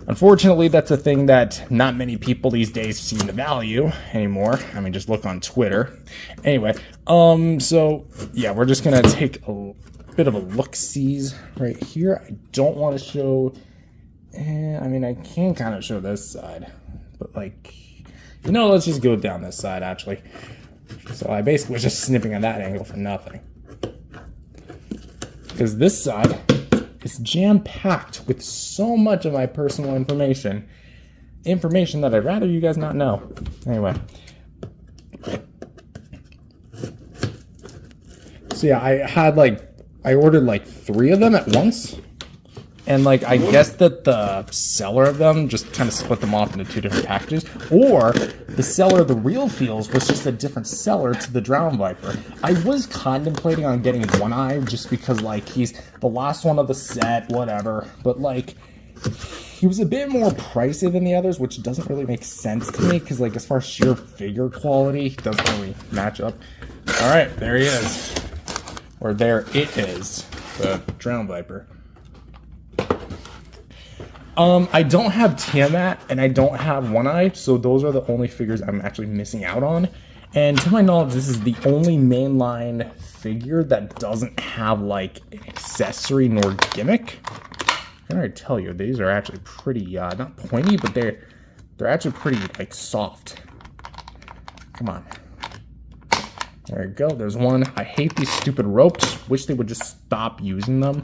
S1: Unfortunately, that's a thing that not many people these days seem to value anymore. I mean, just look on Twitter. Anyway, so yeah, we're just gonna take a bit of a look-sees right here. I don't want to show. I mean, I can kind of show this side, but like, you know, let's just go down this side actually. So I basically was just snipping on that angle for nothing, because this side is jam-packed with so much of my personal information that I'd rather you guys not know. Anyway. So yeah, I ordered like 3 of them at once. And like, I guess that the seller of them just kind of split them off into 2 different packages. Or the seller of the real feels was just a different seller to the Drownviper. I was contemplating on getting One Eye just because like he's the last one of the set, whatever. But like, he was a bit more pricey than the others, which doesn't really make sense to me because like as far as sheer figure quality, it doesn't really match up. All right, there he is. Or there it is, the Drownviper. I don't have Tiamat and I don't have One Eye, so those are the only figures I'm actually missing out on. And to my knowledge, this is the only mainline figure that doesn't have like an accessory nor gimmick. I can already tell you, these are actually pretty, not pointy, but they're actually pretty like soft. Come on. There you go, there's one. I hate these stupid ropes. Wish they would just stop using them.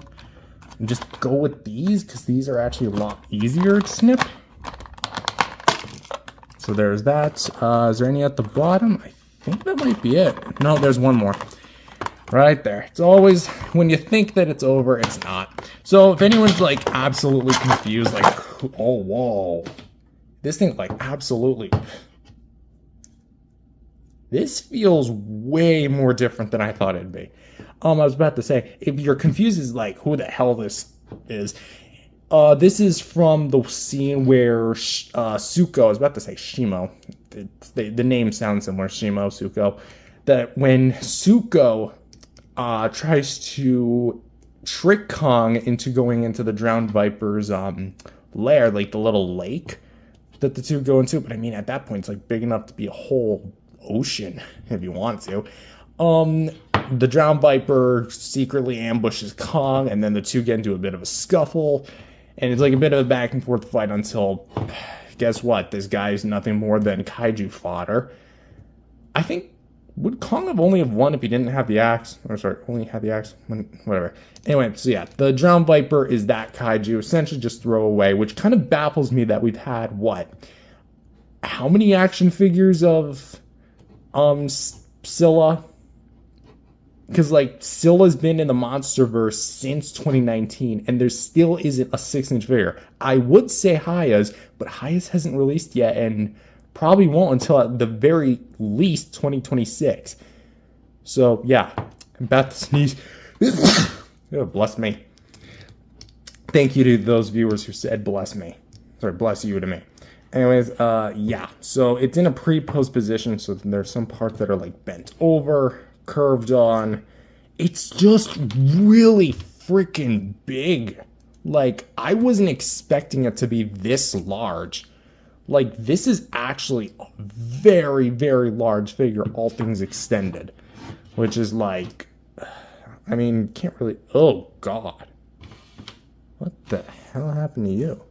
S1: And just go with these, because these are actually a lot easier to snip. So there's that. Is there any at the bottom? I think that might be it. No, there's one more. Right there. It's always, when you think that it's over, it's not. So if anyone's like absolutely confused, like, oh, whoa. This thing, like, absolutely. This feels way more different than I thought it'd be. I was about to say, if you're confused as like who the hell this is from the scene where Suko, I was about to say Shimo, the name sounds similar, Shimo, Suko, that when Suko tries to trick Kong into going into the Drownviper's lair, like the little lake that the two go into, but I mean at that point it's like big enough to be a whole ocean if you want to. The Drownviper secretly ambushes Kong, and then the two get into a bit of a scuffle, and it's like a bit of a back and forth fight until, guess what? This guy's nothing more than kaiju fodder. I think, would Kong have only have won if he didn't have the axe? Or sorry, only had the axe? Whatever. Anyway, so yeah, the Drownviper is that kaiju, essentially just throw away, which kind of baffles me that we've had, what? How many action figures of, Scylla? Because, like, Scylla's been in the Monsterverse since 2019, and there still isn't a 6-inch figure. I would say Haya's, but Haya's hasn't released yet, and probably won't until at the very least 2026. So, yeah. I'm about to sneeze. Oh, bless me. Thank you to those viewers who said bless me. Sorry, bless you to me. Anyways, yeah. So, it's in a pre-post position, so there's some parts that are, like, bent over, curved on. It's just really freaking big. Like, I wasn't expecting it to be this large. Like, this is actually a very, very large figure, all things extended. Which is like, I mean, can't really, oh God. What the hell happened to you?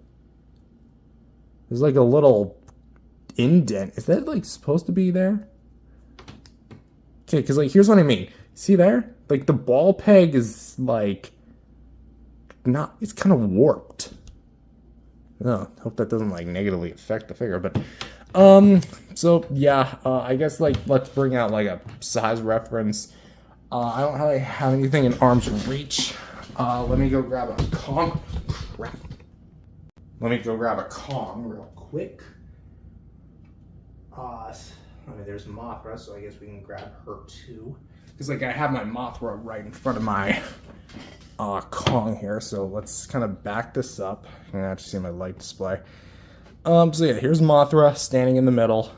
S1: There's like a little indent. Is that like supposed to be there? Okay, because like, here's what I mean. See there? Like the ball peg is like, not, it's kind of warped. Oh, hope that doesn't like negatively affect the figure, but so yeah, I guess like let's bring out like a size reference. I don't really have anything in arm's reach. Let me go grab a Kong. Crap. Let me go grab a Kong real quick. I mean, there's Mothra, so I guess we can grab her too. Because like I have my Mothra right in front of my Kong here, so let's kind of back this up. You can actually see my light display. So yeah, here's Mothra standing in the middle.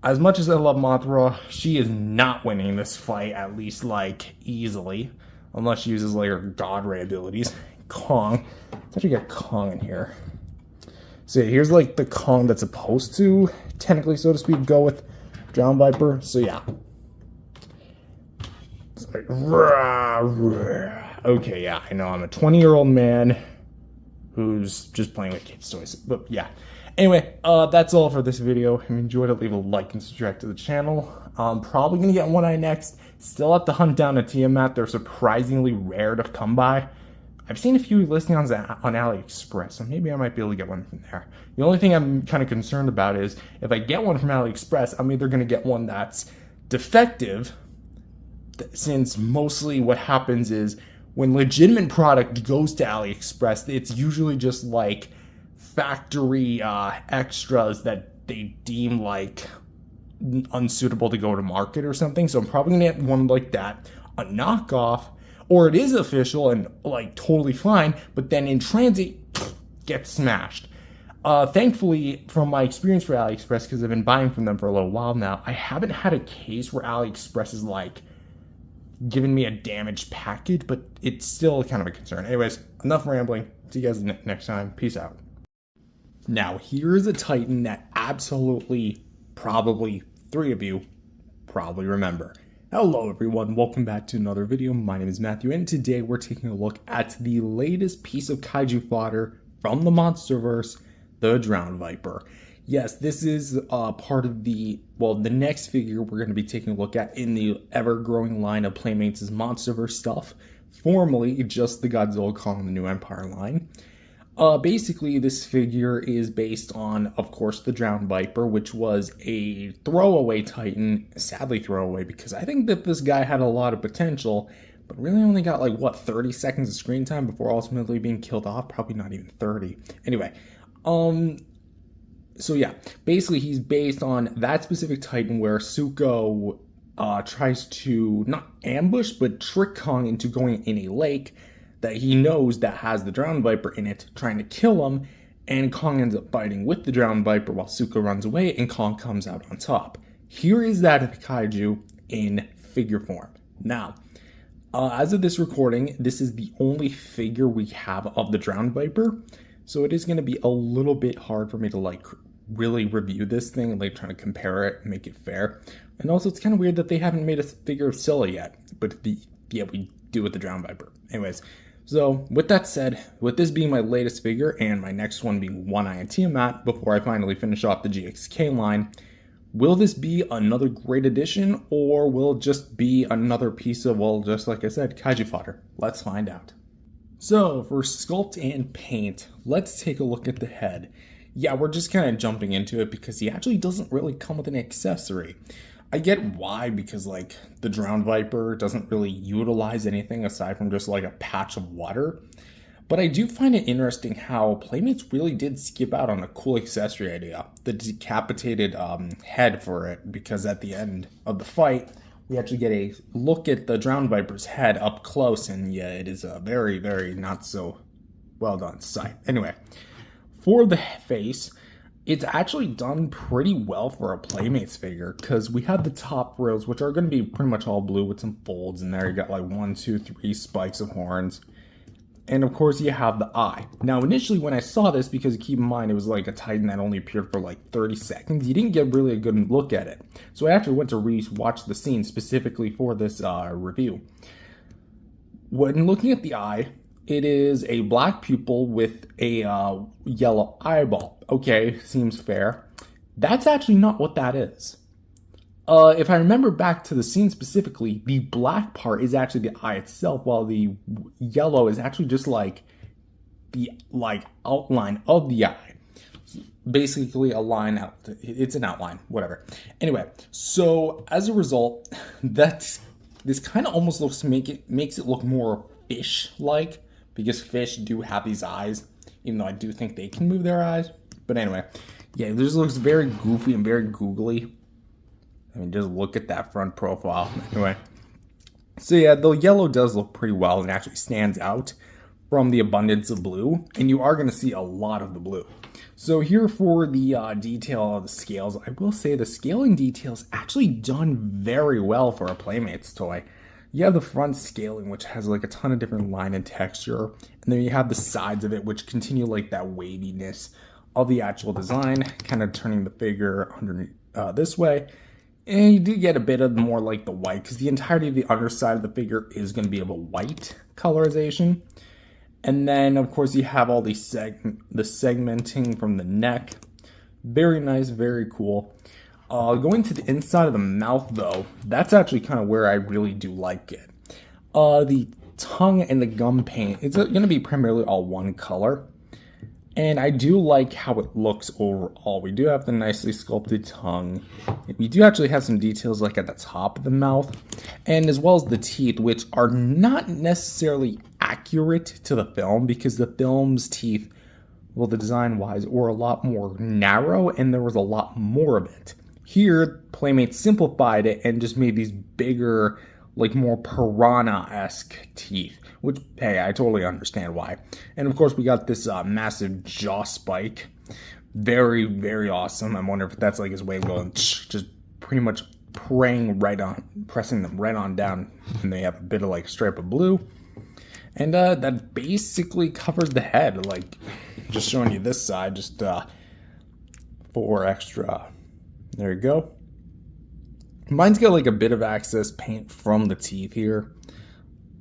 S1: As much as I love Mothra, she is not winning this fight, at least like easily, unless she uses like her God Ray abilities. Kong, let's actually get Kong in here. So yeah, here's like the Kong that's supposed to, technically so to speak, go with Drownviper. So yeah. It's like, rah, rah. Okay, yeah, I know I'm a 20-year-old man who's just playing with kids' toys, but yeah. Anyway, that's all for this video. If you enjoyed it, leave a like and subscribe to the channel. I'm probably gonna get One Eye next. Still have to hunt down a Tiamat. They're surprisingly rare to come by. I've seen a few listings on AliExpress, so maybe I might be able to get one from there. The only thing I'm kind of concerned about is if I get one from AliExpress, I'm either gonna get one that's defective, since mostly what happens is when legitimate product goes to AliExpress, it's usually just like factory extras that they deem like unsuitable to go to market or something. So I'm probably gonna get one like that, a knockoff, or it is official and like totally fine, but then in transit gets smashed. Thankfully, from my experience for AliExpress, because I've been buying from them for a little while now, I haven't had a case where AliExpress is like giving me a damaged package, but it's still kind of a concern. Anyways, enough rambling. See you guys next time. Peace out. Now, here is a Titan that absolutely, probably, 3 of you probably remember. Hello everyone, welcome back to another video. My name is Matthew, and today we're taking a look at the latest piece of kaiju fodder from the MonsterVerse, the Drownviper. Yes, this is part of the next figure we're going to be taking a look at in the ever-growing line of Playmates' MonsterVerse stuff, formerly just the Godzilla Kong the New Empire line. Basically, this figure is based on, of course, the Drownviper, which was a throwaway Titan, sadly throwaway, because I think that this guy had a lot of potential, but really only got like, what, 30 seconds of screen time before ultimately being killed off? Probably not even 30. Anyway, so yeah, basically he's based on that specific Titan where Zuko tries to not ambush, but trick Kong into going in a lake that he knows that has the Drownviper in it, trying to kill him, and Kong ends up fighting with the Drownviper while Zuko runs away, and Kong comes out on top. Here is that kaiju in figure form. Now, as of this recording, this is the only figure we have of the Drownviper, so it is going to be a little bit hard for me to like really review this thing and like trying to compare it and make it fair. And also, it's kind of weird that they haven't made a figure of Scylla yet, but yeah, we do with the Drownviper. Anyways, so with that said, with this being my latest figure and my next one being One Eye and Tiamat before I finally finish off the GXK line, will this be another great addition, or will it just be another piece of, well, just like I said, kaiju fodder? Let's find out. So for sculpt and paint, let's take a look at the head. Yeah, we're just kind of jumping into it because he actually doesn't really come with an accessory. I get why, because like the Drownviper doesn't really utilize anything aside from just like a patch of water. But I do find it interesting how Playmates really did skip out on a cool accessory idea, the decapitated head for it, because at the end of the fight, we actually get a look at the Drownviper's head up close, and yeah, it is a very, very not so well done sight. Anyway, for the face, it's actually done pretty well for a Playmates figure, because we have the top rails, which are going to be pretty much all blue with some folds in there. You got like 1, 2, 3 spikes of horns. And of course you have the eye. Now initially when I saw this, because keep in mind it was like a Titan that only appeared for like 30 seconds, you didn't get really a good look at it. So I actually went to re-watch the scene specifically for this review. When looking at the eye, it is a black pupil with a yellow eyeball. Okay, seems fair. That's actually not what that is. If I remember back to the scene specifically, the black part is actually the eye itself, while the yellow is actually just like the outline of the eye. Basically a line out. It's an outline, whatever. Anyway, so as a result, this kind of almost makes it look more fish-like, because fish do have these eyes, even though I do think they can move their eyes. But anyway, yeah, this looks very goofy and very googly. I mean, just look at that front profile. Anyway, so yeah, the yellow does look pretty well and actually stands out from the abundance of blue, and you are going to see a lot of the blue. So here for the detail of the scales, I will say the scaling details actually done very well for a Playmates toy. You have the front scaling, which has like a ton of different line and texture, and then you have the sides of it, which continue like that waviness of the actual design, kind of turning the figure underneath this way. And you do get a bit of more like the white, because the entirety of the underside of the figure is going to be of a white colorization. And then, of course, you have all the segmenting from the neck. Very nice, very cool. Going to the inside of the mouth, though, that's actually kind of where I really do like it. The tongue and the gum paint, it's going to be primarily all one color. And I do like how it looks overall. We do have the nicely sculpted tongue. We do actually have some details like at the top of the mouth, and as well as the teeth, which are not necessarily accurate to the film, because the film's teeth, well, the design-wise, were a lot more narrow, and there was a lot more of it. Here, Playmates simplified it and just made these bigger, like more piranha-esque teeth, which, hey, I totally understand why. And of course, we got this massive jaw spike. Very, very awesome. I wonder if that's like his way of going, just pretty much pressing them right on down. And they have a bit of like stripe of blue. And that basically covers the head. Like, just showing you this side, just for extra. There you go. Mine's got like a bit of excess paint from the teeth here.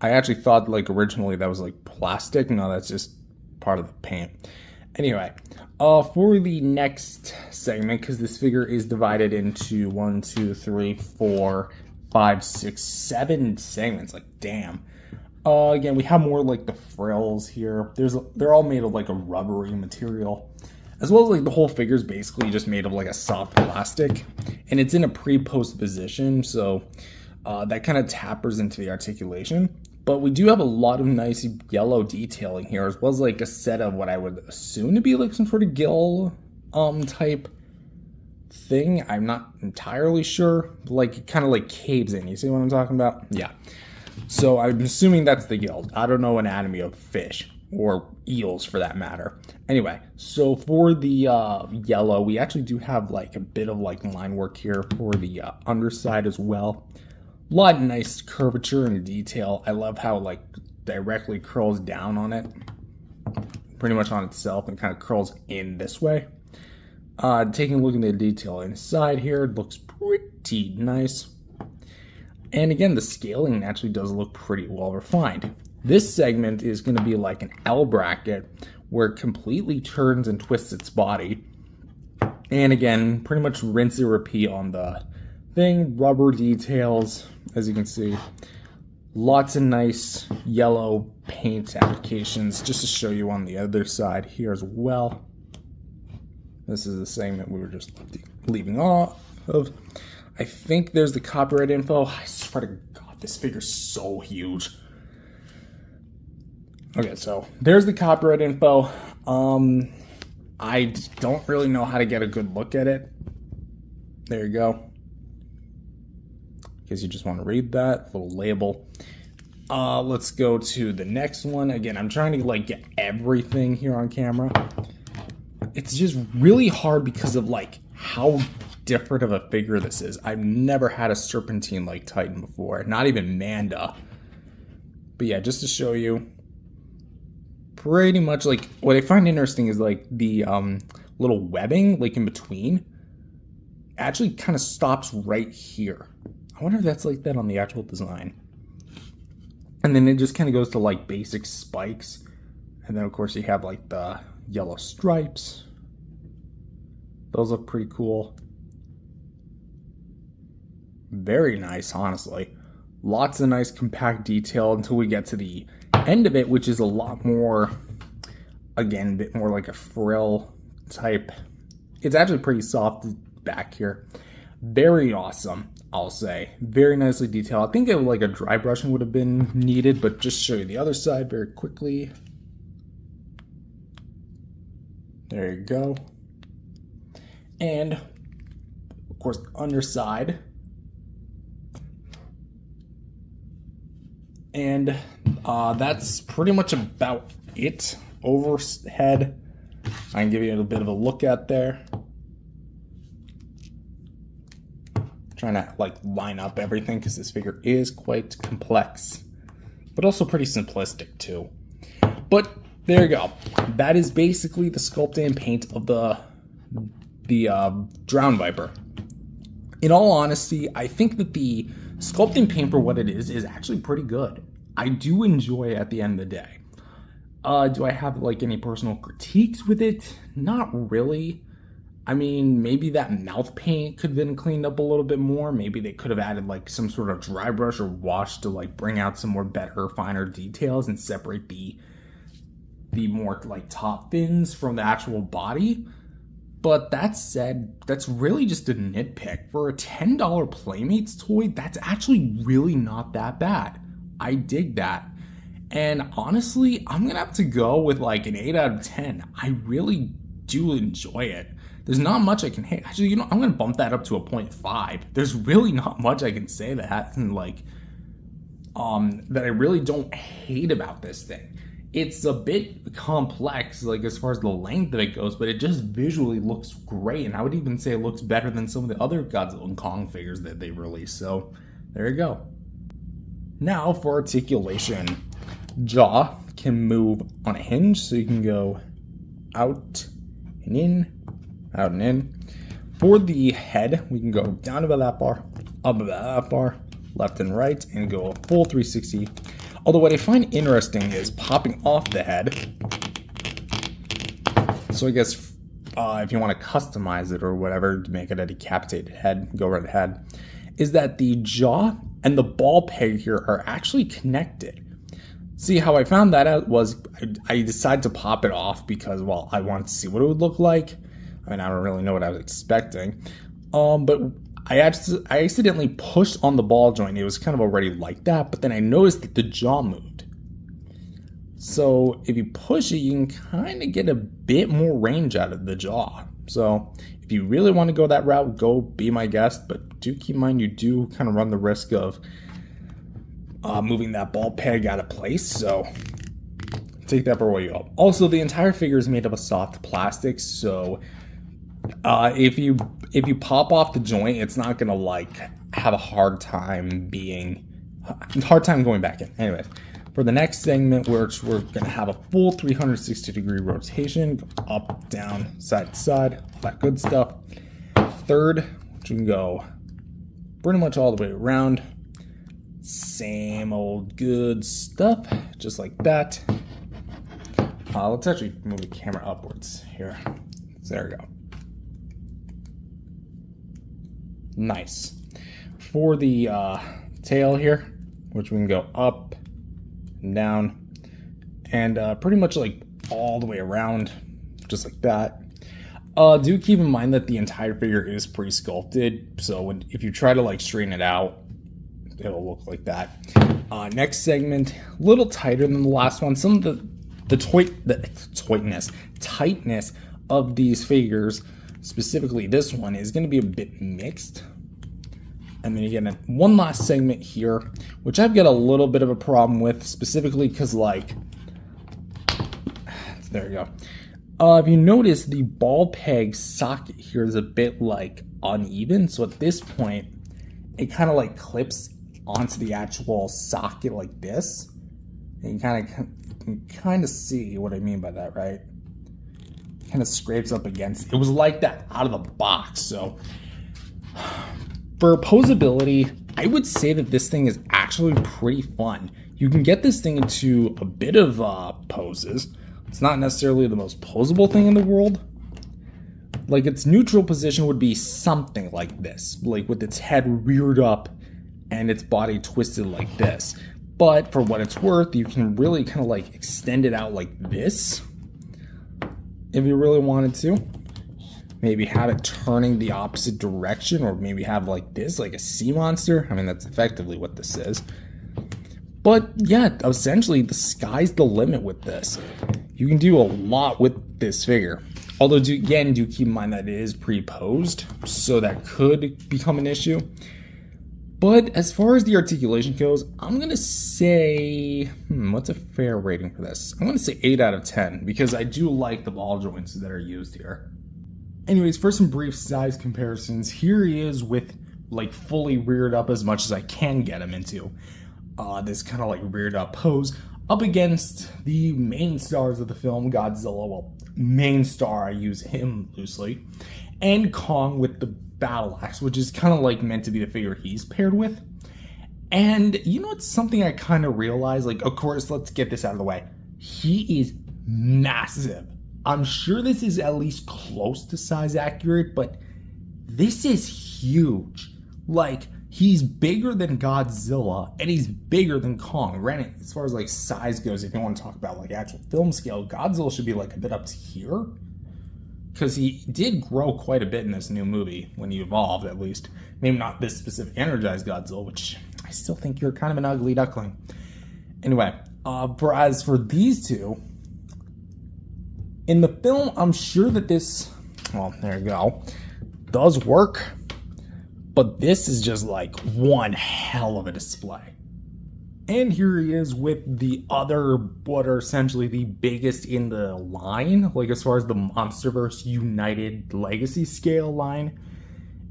S1: I actually thought like originally that was like plastic. No, that's just part of the paint. Anyway, for the next segment, because this figure is divided into 1, 2, 3, 4, 5, 6, 7 segments. Like, damn. Again, we have more like the frills here. They're all made of like a rubbery material, as well as like the whole figure is basically just made of like a soft plastic, and it's in a pre-post position, so that kind of tappers into the articulation. But we do have a lot of nice yellow detailing here, as well as like a set of what I would assume to be like some sort of gill type thing. I'm not entirely sure. Like, it kind of like caves in. You see what I'm talking about? Yeah. So I'm assuming that's the gill. I don't know anatomy of fish or eels for that matter. Anyway, so for the yellow, we actually do have like a bit of like line work here for the underside as well. A lot of nice curvature and detail. I love how like directly curls down on it, pretty much on itself, and kind of curls in this way. Taking a look at the detail inside here, it looks pretty nice. And again, the scaling actually does look pretty well refined. This segment is going to be like an L bracket where it completely turns and twists its body. And again, pretty much rinse and repeat on the thing. Rubber details, as you can see. Lots of nice yellow paint applications, just to show you on the other side here as well. This is the segment we were just leaving off of. I think there's the copyright info. I swear to God, this figure's so huge. Okay, so there's the copyright info. I don't really know how to get a good look at it. There you go. In case you just want to read that little label. Let's go to the next one. Again, I'm trying to like get everything here on camera. It's just really hard because of like how different of a figure this is. I've never had a serpentine like Titan before, not even Manda. But yeah, just to show you, pretty much like what I find interesting is like the little webbing like in between actually kind of stops right here. I wonder if that's like that on the actual design. And then it just kind of goes to like basic spikes. And then of course you have like the yellow stripes. Those look pretty cool. Very nice, honestly. Lots of nice compact detail until we get to the end of it, which is a lot more, again, a bit more like a frill type. It's actually pretty soft back here. Very awesome, I'll say. Very nicely detailed. I think like a dry brushing would have been needed, but just show you the other side very quickly. There you go. And of course, the underside. And that's pretty much about it. Overhead, I can give you a bit of a look at there. Trying to like line up everything because this figure is quite complex, but also pretty simplistic too. But there you go. That is basically the sculpt and paint of the Drownviper. In all honesty, I think that the sculpt and paint for what it is actually pretty good. I do enjoy it at the end of the day. Do I have like any personal critiques with it? Not really. I mean, maybe that mouth paint could have been cleaned up a little bit more. Maybe they could have added like some sort of dry brush or wash to like bring out some more better, finer details and separate the more like top fins from the actual body. But that said, that's really just a nitpick. For a $10 Playmates toy, that's actually really not that bad. I dig that. And honestly, I'm gonna have to go with like an 8 out of 10. I really do enjoy it. There's not much I can hate. Actually, you know, I'm gonna bump that up to a 0.5. There's really not much I can say that like that I really don't hate about this thing. It's a bit complex, like as far as the length of it goes, but it just visually looks great. And I would even say it looks better than some of the other Godzilla and Kong figures that they released. So there you go. Now for articulation. Jaw can move on a hinge, so you can go out and in, out and in. For the head, we can go down about that bar, up about that bar, left and right, and go a full 360. Although what I find interesting is popping off the head. So I guess if you want to customize it or whatever to make it a decapitated head, go right ahead, is that the jaw and the ball peg here are actually connected. See, how I found that out was I decided to pop it off because, well, I wanted to see what it would look like. I mean, I don't really know what I was expecting. But I accidentally pushed on the ball joint. It was kind of already like that, but then I noticed that the jaw moved. So if you push it, you can kind of get a bit more range out of the jaw. So if you really want to go that route, go be my guest. But do keep in mind, you do kind of run the risk of moving that ball peg out of place, so take that for what you will. Also, the entire figure is made of a soft plastic, so if you pop off the joint, it's not gonna like have a hard time going back in. Anyways, for the next segment, we're gonna have a full 360-degree rotation, up, down, side to side, all that good stuff. Third, which we can go pretty much all the way around. Same old good stuff, just like that. Let's actually move the camera upwards here. So there we go. Nice. For the tail here, which we can go up and down, and pretty much like all the way around, just like that. Do keep in mind that the entire figure is pre-sculpted, so if you try to like straighten it out, it'll look like that. Next segment, a little tighter than the last one. Some of the tightness of these figures, specifically this one, is going to be a bit mixed. And then you get one last segment here, which I've got a little bit of a problem with, specifically because, like, there you go. If you notice, the ball peg socket here is a bit like uneven. So at this point, it kind of like clips onto the actual socket like this. And you kind of see what I mean by that, right? Kind of scrapes up against it. It was like that out of the box. So for posability, I would say that this thing is actually pretty fun. You can get this thing into a bit of poses. It's not necessarily the most posable thing in the world. Like, its neutral position would be something like this, like with its head reared up and its body twisted like this. But for what it's worth, you can really kind of like extend it out like this if you really wanted to. Maybe have it turning the opposite direction, or maybe have like this, like a sea monster. I mean, that's effectively what this is. But yeah, essentially the sky's the limit with this. You can do a lot with this figure. Although, do keep in mind that it is pre-posed, so that could become an issue. But as far as the articulation goes, I'm going to say, what's a fair rating for this? I'm going to say 8 out of 10, because I do like the ball joints that are used here. Anyways, for some brief size comparisons, here he is with like fully reared up as much as I can get him into. This kind of like reared up pose up against the main stars of the film, Godzilla. Well, main star, I use him loosely. And Kong with the battle axe, which is kind of like meant to be the figure he's paired with. And you know, it's something I kind of realized, like, of course, let's get this out of the way. He is massive. I'm sure this is at least close to size accurate, but this is huge. Like, he's bigger than Godzilla, and he's bigger than Kong. Granted, as far as like size goes, if you want to talk about like actual film scale, Godzilla should be like a bit up to here, because he did grow quite a bit in this new movie when he evolved, at least. Maybe not this specific energized Godzilla, which I still think you're kind of an ugly duckling. Anyway, as for these two, in the film, I'm sure that this, well, there you go, does work. But this is just like one hell of a display. And here he is with the other, what are essentially the biggest in the line, like as far as the MonsterVerse United Legacy scale line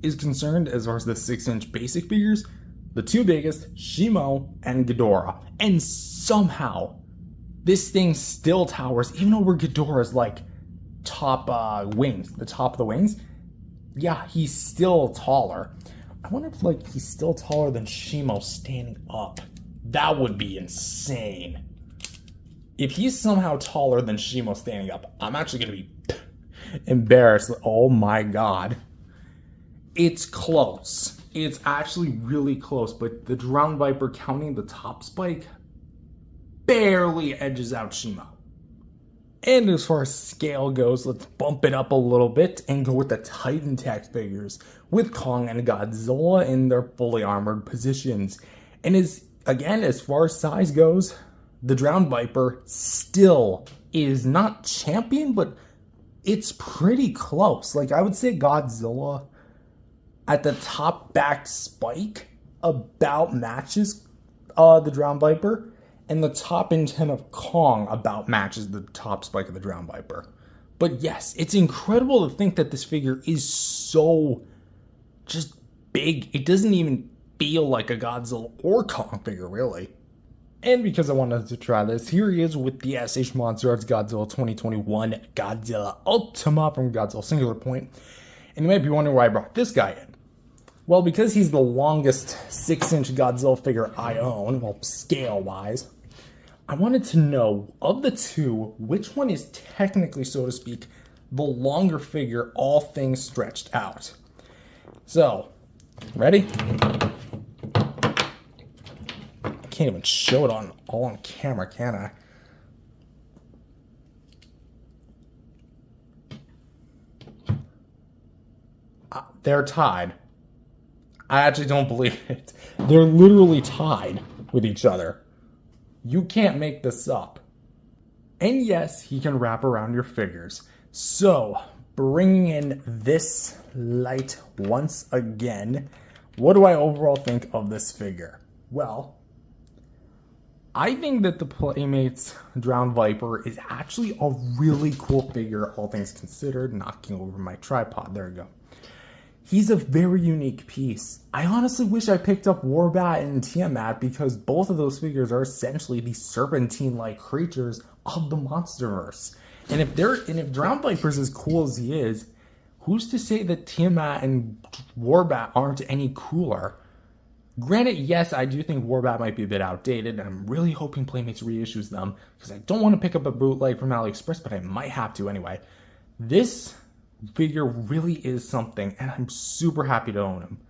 S1: is concerned, as far as the 6-inch basic figures, the two biggest, Shimo and Ghidorah. And somehow, this thing still towers, even over Ghidorah's like top wings, the top of the wings. Yeah, he's still taller. I wonder if like he's still taller than Shimo standing up. That would be insane. If he's somehow taller than Shimo standing up, I'm actually going to be embarrassed. Oh my god. It's close. It's actually really close, but the Drownviper, counting the top spike, barely edges out Shimo. And as far as scale goes, let's bump it up a little bit and go with the Titan Tech figures, with Kong and Godzilla in their fully armored positions. And as far as size goes, the Drownviper still is not champion, but it's pretty close. Like, I would say Godzilla at the top back spike about matches the Drownviper. And the top intent of Kong about matches the top spike of the Drownviper. But yes, it's incredible to think that this figure is so just big. It doesn't even feel like a Godzilla or Kong figure, really. And because I wanted to try this, here he is with the SH Monster Arts Godzilla 2021 Godzilla Ultima from Godzilla Singular Point. And you might be wondering why I brought this guy in. Well, because he's the longest 6-inch Godzilla figure I own, well, scale-wise, I wanted to know, of the two, which one is technically, so to speak, the longer figure, all things stretched out. So, ready? I can't even show it all on camera, can I? They're tied. I actually don't believe it. They're literally tied with each other. You can't make this up. And yes, he can wrap around your figures. So, bringing in this light once again, what do I overall think of this figure? Well, I think that the Playmates Drownviper is actually a really cool figure, all things considered. Knocking over my tripod, there we go. He's a very unique piece. I honestly wish I picked up Warbat and Tiamat because both of those figures are essentially the serpentine-like creatures of the Monsterverse. And if Drownviper's as cool as he is, who's to say that Tiamat and Warbat aren't any cooler? Granted, yes, I do think Warbat might be a bit outdated, and I'm really hoping Playmates reissues them, because I don't want to pick up a bootleg from AliExpress, but I might have to anyway. This figure really is something, and I'm super happy to own him.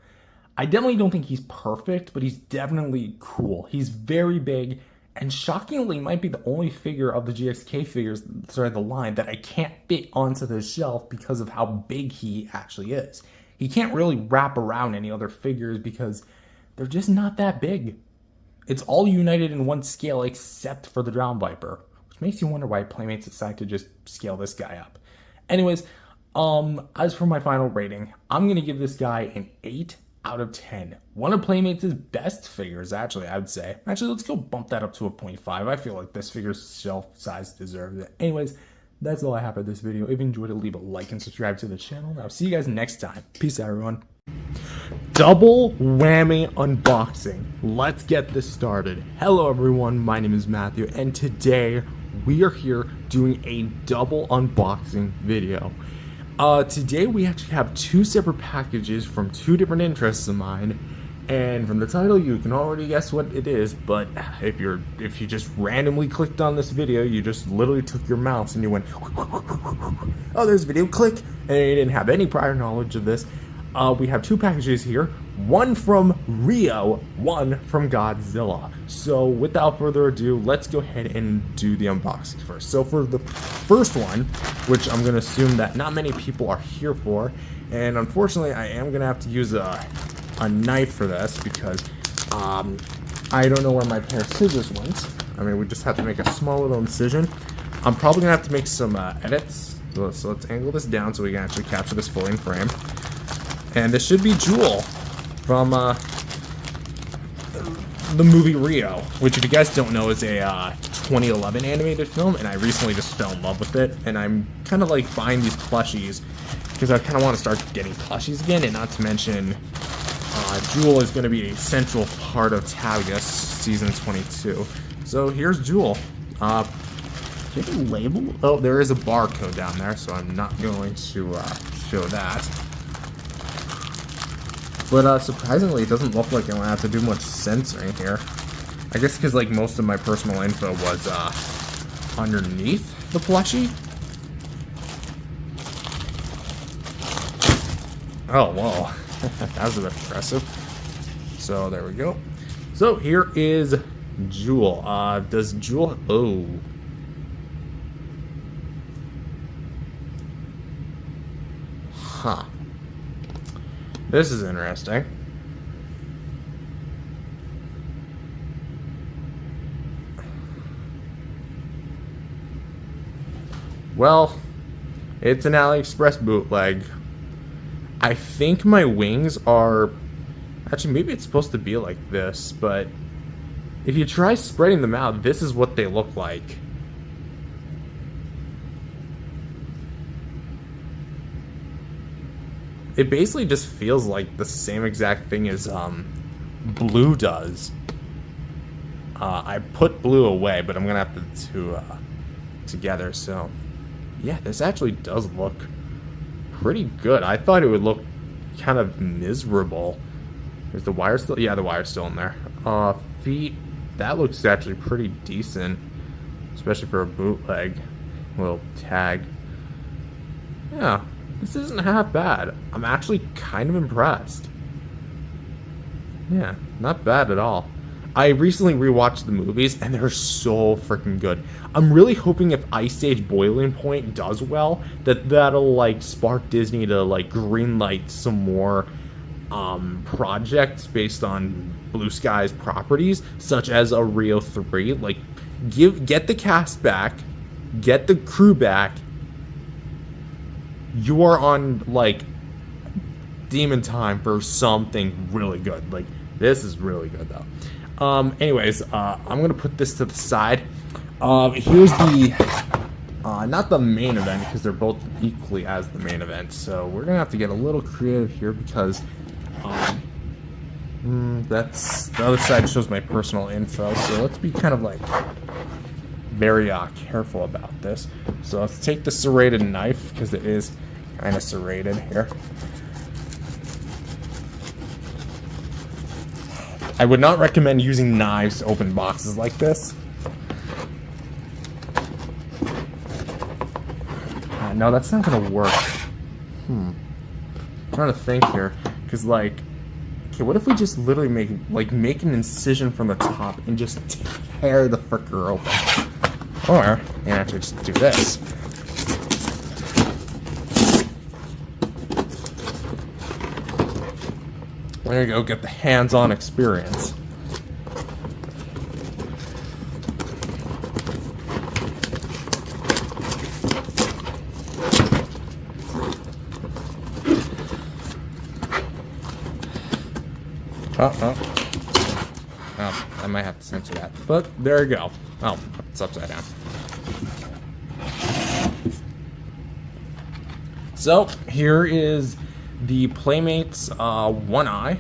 S1: I definitely don't think he's perfect, but he's definitely cool. He's very big, and shockingly might be the only figure of the GXK figures, sorry, the line, that I can't fit onto the shelf because of how big he actually is. He can't really wrap around any other figures because they're just not that big. It's all united in one scale except for the Drownviper, which makes you wonder why Playmates decided to just scale this guy up. Anyways, as for my final rating, I'm going to give this guy an 8 out of 10. One of Playmates' best figures, actually, I would say. Actually, let's go bump that up to a 0.5. I feel like this figure's shelf size deserves it. Anyways, that's all I have for this video. If you enjoyed it, leave a like and subscribe to the channel. I'll see you guys next time. Peace out, everyone. Double whammy unboxing. Let's get this started. Hello, everyone. My name is Matthew, and today we are here doing a double unboxing video. Today we actually have two separate packages from two different interests of mine, and from the title you can already guess what it is. But if you just randomly clicked on this video, you just literally took your mouse and you went, oh, there's a video, click, and you didn't have any prior knowledge of this. We have two packages here, one from Rio, one from Godzilla. So without further ado, let's go ahead and do the unboxing first. So for the first one, which I'm going to assume that not many people are here for, and unfortunately I am going to have to use a knife for this because I don't know where my pair of scissors went. I mean, we just have to make a small little incision. I'm probably going to have to make some edits. So let's angle this down so we can actually capture this fully in frame. And this should be Jewel from the movie Rio, which, if you guys don't know, is a 2011 animated film, and I recently just fell in love with it. And I'm kind of like buying these plushies because I kind of want to start getting plushies again, and not to mention Jewel is going to be a central part of T.O.S.G Season 22. So here's Jewel. Do you have a label? Oh, there is a barcode down there, so I'm not going to show that. But surprisingly, it doesn't look like I'm going to have to do much censoring here. I guess because like most of my personal info was underneath the plushie. Oh, whoa. That was a bit impressive. So there we go. So here is Jewel. Does Jewel... Oh. Huh. This is interesting. Well, it's an AliExpress bootleg. I think my wings are... Actually, maybe it's supposed to be like this, but if you try spreading them out, this is what they look like. It basically just feels like the same exact thing as Blue does. I put Blue away, but I'm gonna have to two together. So yeah, this actually does look pretty good. I thought it would look kind of miserable. Is the wire still? Yeah, the wire's still in there. Feet. That looks actually pretty decent, especially for a bootleg. Little tag. Yeah. This isn't half bad. I'm actually kind of impressed. Yeah, not bad at all. I recently rewatched the movies, and they're so freaking good. I'm really hoping if Ice Age Boiling Point does well, that'll, like, spark Disney to, like, greenlight some more projects based on Blue Sky's properties, such as a Rio 3. Like, get the cast back, get the crew back. You are on, like, demon time for something really good. Like, this is really good, though. Anyways, I'm gonna put this to the side. Here's the Not the main event, because they're both equally as the main event. So we're gonna have to get a little creative here, because that's the other side shows my personal info. So let's be kind of like very careful about this. So let's take the serrated knife, because it is kind of serrated here. I would not recommend using knives to open boxes like this. No, that's not gonna work. I'm trying to think here, because like, okay, what if we just literally make an incision from the top and just tear the fricker open? Or you can actually just do this. There you go, get the hands-on experience. Oh, I might have to censor that. But there you go. Oh, it's upside down. So here is the Playmates One Eye,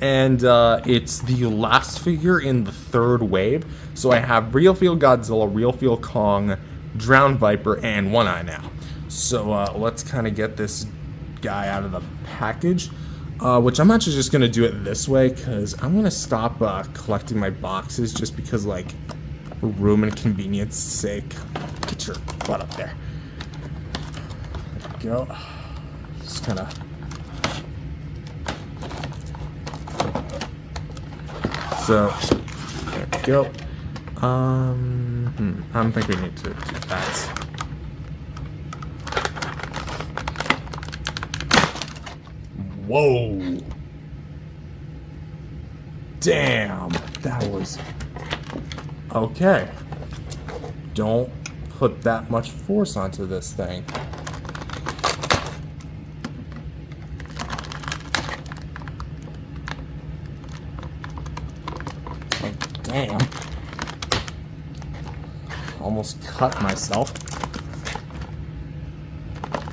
S1: and it's the last figure in the third wave. So I have Real Feel Godzilla, Real Feel Kong, Drownviper, and One Eye now. So let's kind of get this guy out of the package. Which I'm actually just going to do it this way, because I'm going to stop collecting my boxes just because, like, for room and convenience sake. Get your butt up there. There we go. Just kind of... So, there we go. I don't think we need to do that. Whoa! Damn, that was... Okay. Don't put that much force onto this thing. Oh, damn. Almost cut myself.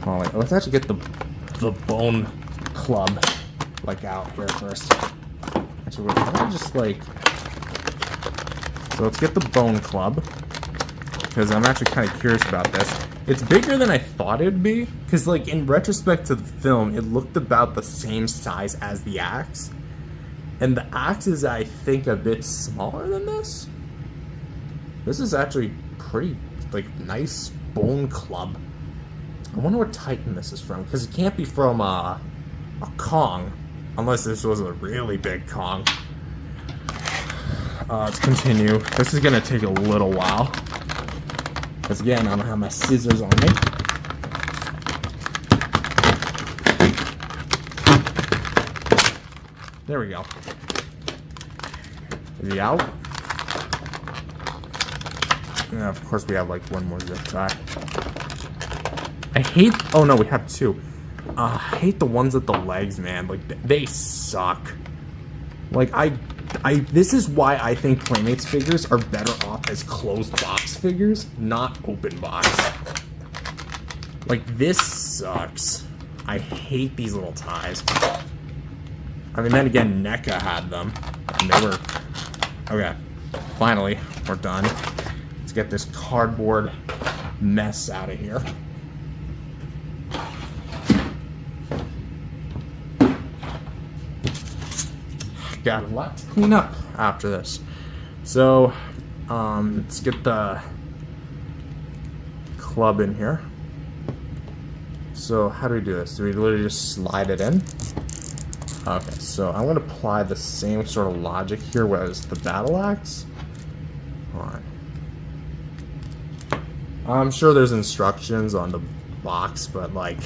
S1: Oh, wait, let's actually get the bone club like out here first. Actually, we're gonna just like, so let's get the bone club, because I'm actually kind of curious about this. It's bigger than I thought it'd be, because like in retrospect to the film, it looked about the same size as the axe, and the axe is, I think, a bit smaller than this. This is actually pretty like nice bone club. I wonder what Titan this is from, because it can't be from a Kong, unless this was a really big Kong. Let's continue. This is gonna take a little while, because again, I don't have my scissors on me. There we go. Is he out? Yeah, of course we have like one more zip tie. I hate... Oh no, we have two. I hate the ones at the legs, man. Like, they suck. Like, this is why I think Playmates figures are better off as closed box figures, not open box. Like, this sucks. I hate these little ties. I mean, then again, NECA had them, and they were... Okay, finally, we're done. Let's get this cardboard mess out of here. Got a lot to clean up after this. So, let's get the club in here. So, how do we do this? Do we literally just slide it in? Okay, so I'm going to apply the same sort of logic here as the battle axe. Hold on. I'm sure there's instructions on the box, but like,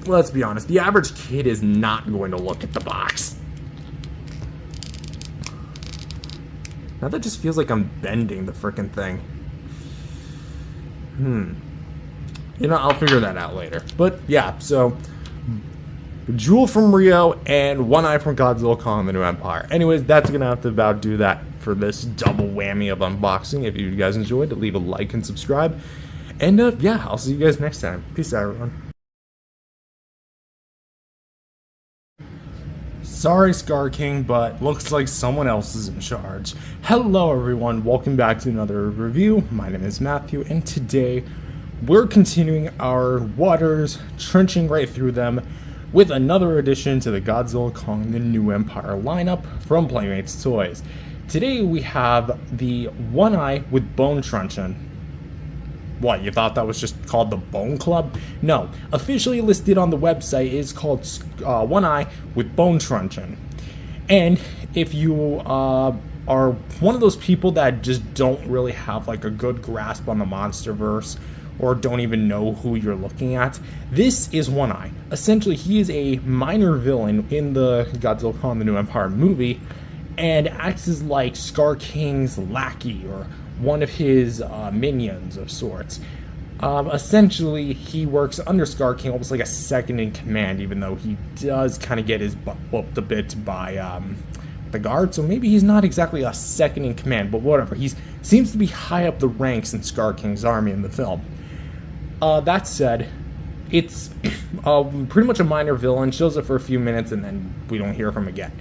S1: let's be honest, the average kid is not going to look at the box. Now that just feels like I'm bending the frickin' thing. You know, I'll figure that out later. But yeah, so Jewel from Rio, and One Eye from Godzilla Kong the New Empire. Anyways, that's gonna have to about do that for this double whammy of unboxing. If you guys enjoyed, leave a like and subscribe. And yeah, I'll see you guys next time. Peace out, everyone. Sorry, Scar King, but looks like someone else is in charge. Hello, everyone. Welcome back to another review. My name is Matthew, and today we're continuing our waters, trenching right through them, with another addition to the Godzilla Kong the New Empire lineup from Playmates Toys. Today we have the One Eye with Bone Truncheon. What, you thought that was just called the Bone Club? No, officially listed on the website is called One Eye with Bone Truncheon. And if you are one of those people that just don't really have like a good grasp on the MonsterVerse, or don't even know who you're looking at, this is One Eye. Essentially, he is a minor villain in the Godzilla Kong the New Empire movie, and acts as like Scar King's lackey, or one of his minions of sorts. Essentially, he works under Scar King, almost like a second in command, even though he does kind of get his butt whooped a bit by the guard, so maybe he's not exactly a second in command, but whatever. He seems to be high up the ranks in Scar King's army in the film. That said, it's pretty much a minor villain, shows up for a few minutes, and then we don't hear from him again.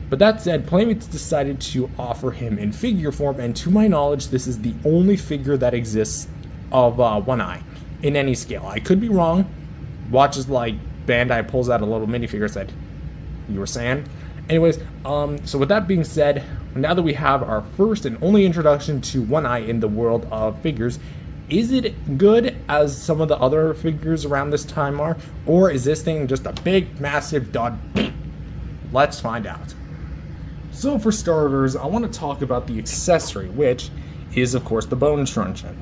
S1: But that said, Playmates decided to offer him in figure form, and to my knowledge, this is the only figure that exists of One Eye in any scale. I could be wrong. Watch as like Bandai pulls out a little minifigure, said, "You were saying?" Anyways, so with that being said, now that we have our first and only introduction to One Eye in the world of figures, is it good as some of the other figures around this time are, or is this thing just a big, massive dud? Let's find out. So for starters, I want to talk about the accessory, which is, of course, the Bone Truncheon.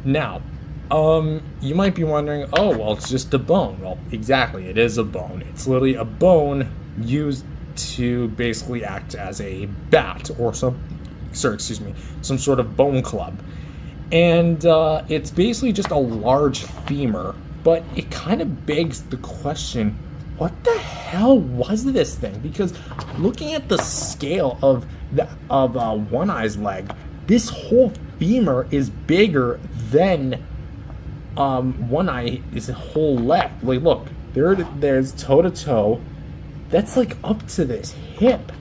S1: Now, you might be wondering, oh, well, it's just a bone. Well, exactly, it is a bone. It's literally a bone used to basically act as a bat, or some sort of bone club. And it's basically just a large femur, but it kind of begs the question, what the hell was this thing? Because looking at the scale of One Eye's leg, this whole femur is bigger than One Eye's whole leg. Like, look, there's toe to toe. That's like up to this hip.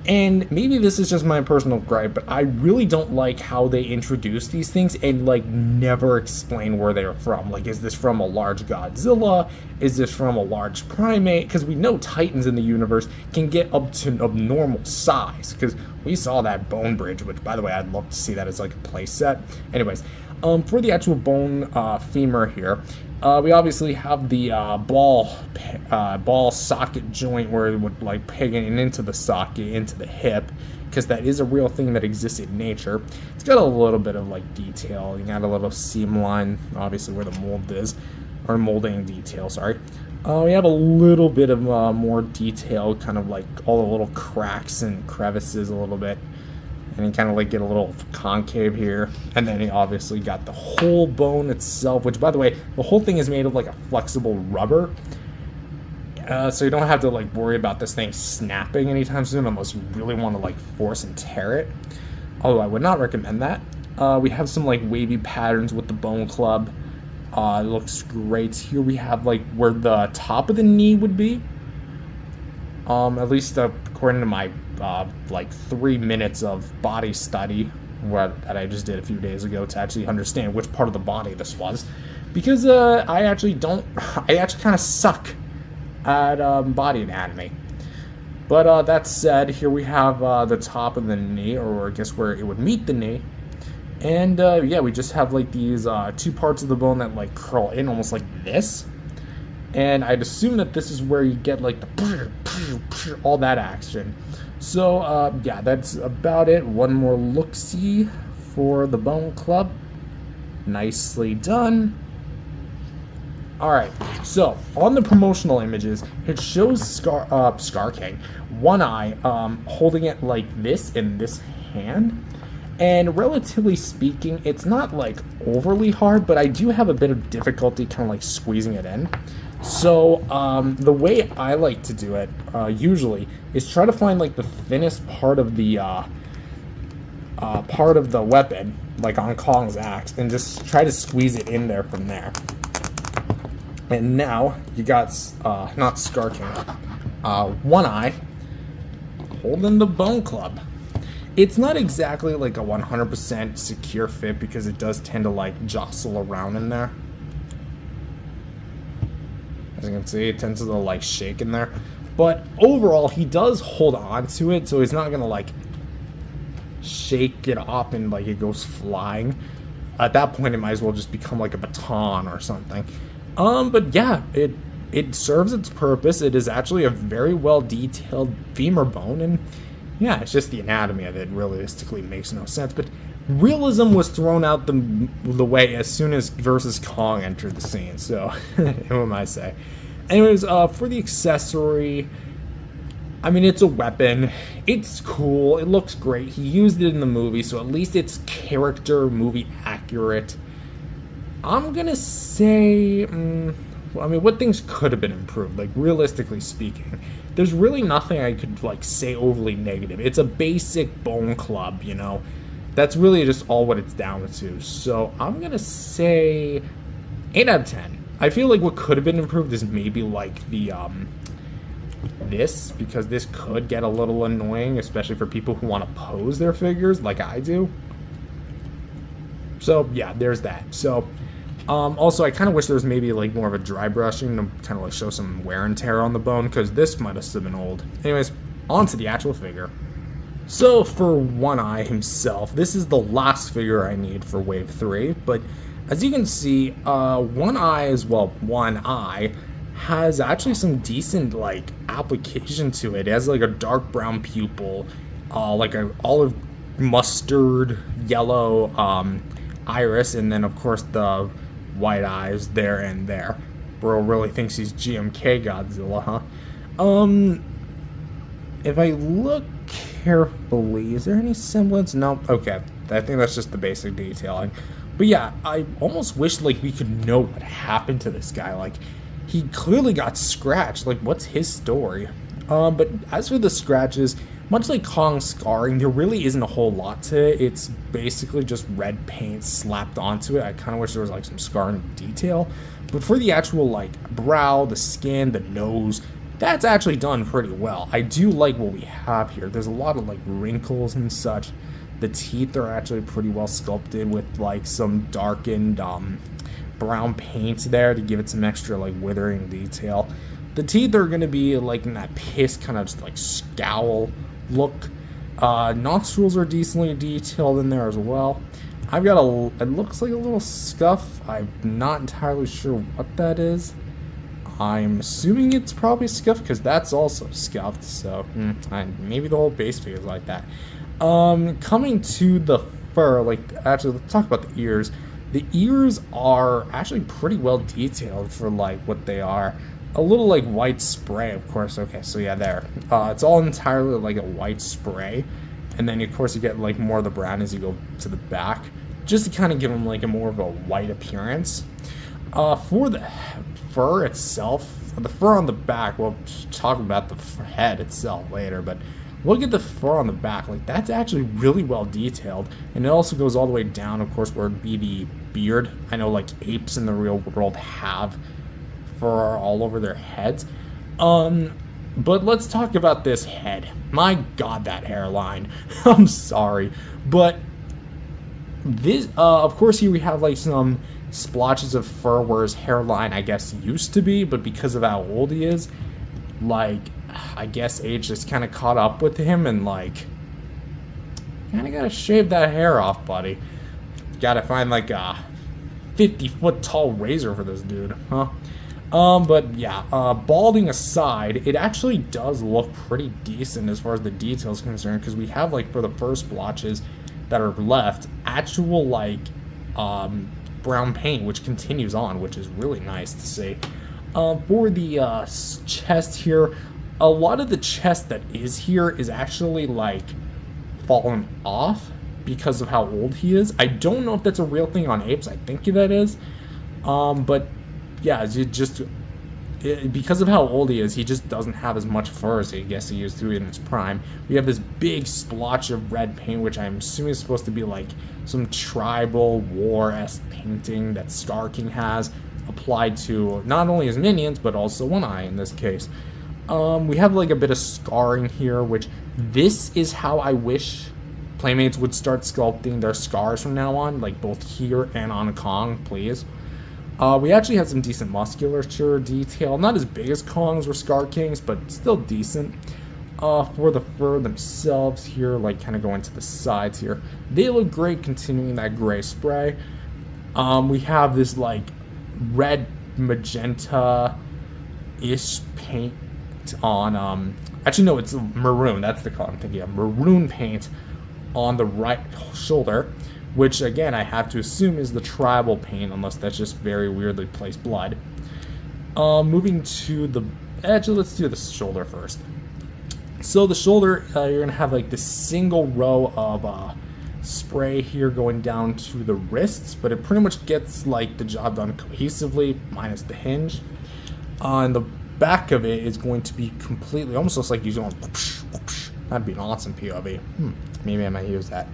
S1: And maybe this is just my personal gripe, but I really don't like how they introduce these things and like never explain where they're from. Like, is this from a large Godzilla? Is this from a large primate? Because we know Titans in the universe can get up to abnormal size, because we saw that bone bridge, which, by the way, I'd love to see that as like a play set. Anyways, for the actual bone femur here, we obviously have the ball socket joint where it would like peg it into the socket, into the hip, because that is a real thing that exists in nature. It's got a little bit of like detail. You got a little seam line, obviously, where the mold is, or molding detail, sorry. We have a little bit of more detail, kind of like all the little cracks and crevices a little bit. And you kind of like get a little concave here. And then you obviously got the whole bone itself, which, by the way, the whole thing is made of like a flexible rubber. So you don't have to like worry about this thing snapping anytime soon unless you really want to like force and tear it. Although I would not recommend that. We have some like wavy patterns with the bone club. It looks great. Here we have like where the top of the knee would be. At least according to my like 3 minutes of body study that I just did a few days ago to actually understand which part of the body this was, because I actually kind of suck at body anatomy. But that said, here we have the top of the knee, or I guess where it would meet the knee. And yeah, we just have like these two parts of the bone that like curl in almost like this. And I'd assume that this is where you get like the all that action. So yeah, that's about it. One more look-see for the Bone Club. Nicely done. Alright, so on the promotional images, it shows Scar King, One Eye, holding it like this in this hand. And relatively speaking, it's not like overly hard, but I do have a bit of difficulty kind of like squeezing it in. So the way I like to do it usually is try to find like the thinnest part of the weapon, like on Kong's axe, and just try to squeeze it in there from there. And now you got not Scar King, One Eye holding the bone club. It's not exactly like a 100% secure fit because it does tend to like jostle around in there. As you can see, it tends to like shake in there. But overall, he does hold on to it, so he's not gonna like shake it off and like it goes flying. At that point, it might as well just become like a baton or something. But yeah, it serves its purpose. It is actually a very well detailed femur bone, and yeah, it's just the anatomy of it realistically makes no sense. But realism was thrown out the way as soon as versus Kong entered the scene. So what am I say? Anyways, for the accessory, I mean, it's a weapon. It's cool. It looks great. He used it in the movie, so at least it's character movie accurate. I'm gonna say, I mean, what things could have been improved? Like, realistically speaking, there's really nothing I could, like, say overly negative. It's a basic bone club, you know? That's really just all what it's down to. So, I'm gonna say 8 out of 10. I feel like what could have been improved is maybe, like, the, this, because this could get a little annoying, especially for people who want to pose their figures, like I do. So, yeah, there's that. So, also, I kind of wish there was maybe like more of a dry brushing to kind of like show some wear and tear on the bone, because this might have been old. Anyways, on to the actual figure. So for One Eye himself, this is the last figure I need for Wave 3, but as you can see, One Eye as well, One Eye has actually some decent like application to it. It has like a dark brown pupil, like a olive mustard yellow iris, and then of course the white eyes there and there. Bro really thinks he's GMK Godzilla, huh? If I look carefully, is there any semblance? No. Okay, I think that's just the basic detailing. But yeah, I almost wish like we could know what happened to this guy. Like, he clearly got scratched. Like, what's his story? But as for the scratches, much like Kong's scarring, there really isn't a whole lot to it. It's basically just red paint slapped onto it. I kind of wish there was like some scarring detail. But for the actual like brow, the skin, the nose, that's actually done pretty well. I do like what we have here. There's a lot of like wrinkles and such. The teeth are actually pretty well sculpted with like some darkened brown paint there to give it some extra like withering detail. The teeth are going to be like in that piss kind of just like scowl look. Nostrils are decently detailed in there as well. I've got it looks like a little scuff. I'm not entirely sure what that is. I'm assuming it's probably scuffed because that's also scuffed. So maybe the whole base figure is like that. Coming to the fur, like actually let's talk about the ears. The ears are actually pretty well detailed for like what they are. A little like white spray, of course. Okay, so yeah, there. It's all entirely like a white spray, and then of course you get like more of the brown as you go to the back, just to kind of give them like a more of a white appearance. For the fur itself, the fur on the back, we'll talk about the head itself later, but look at the fur on the back. Like, that's actually really well detailed, and it also goes all the way down, of course, where it'd be the beard. I know like apes in the real world have fur all over their heads. But let's talk about this head. My god, that hairline. I'm sorry, but this of course here we have like some splotches of fur where his hairline I guess used to be, but because of how old he is, like I guess age just kind of caught up with him, and like kind of gotta shave that hair off, buddy. Gotta find like a 50-foot tall razor for this dude, huh? But yeah, balding aside, it actually does look pretty decent as far as the details concerned, because we have like for the first blotches that are left, actual like brown paint which continues on, which is really nice to see. For the chest here, a lot of the chest that is here is actually like fallen off because of how old he is. I don't know if that's a real thing on apes. I think that is. But yeah,
S2: because of how old he is, he just doesn't have as much fur as I guess he used to in his prime. We have this big splotch of red paint, which I'm assuming is supposed to be like some tribal war-esque painting that Scar King has, applied to not only his minions, but also One Eye in this case. We have like a bit of scarring here, which this is how I wish Playmates would start sculpting their scars from now on, like both here and on Kong, please. We actually had some decent musculature detail, not as big as Kong's or Scar King's, but still decent. For the fur themselves here, like kind of going to the sides here, they look great, continuing that gray spray. We have this like red magenta-ish paint on, actually no, it's maroon, that's the color I'm thinking of, maroon paint on the right shoulder, which again I have to assume is the tribal paint, unless that's just very weirdly placed blood. Moving to the edge, let's do the shoulder first. So the shoulder, you're gonna have like this single row of spray here going down to the wrists, but it pretty much gets like the job done cohesively, minus the hinge. On the back of it is going to be completely, almost looks like you're going whoosh, whoosh. That'd be an awesome POV. Maybe I might use that.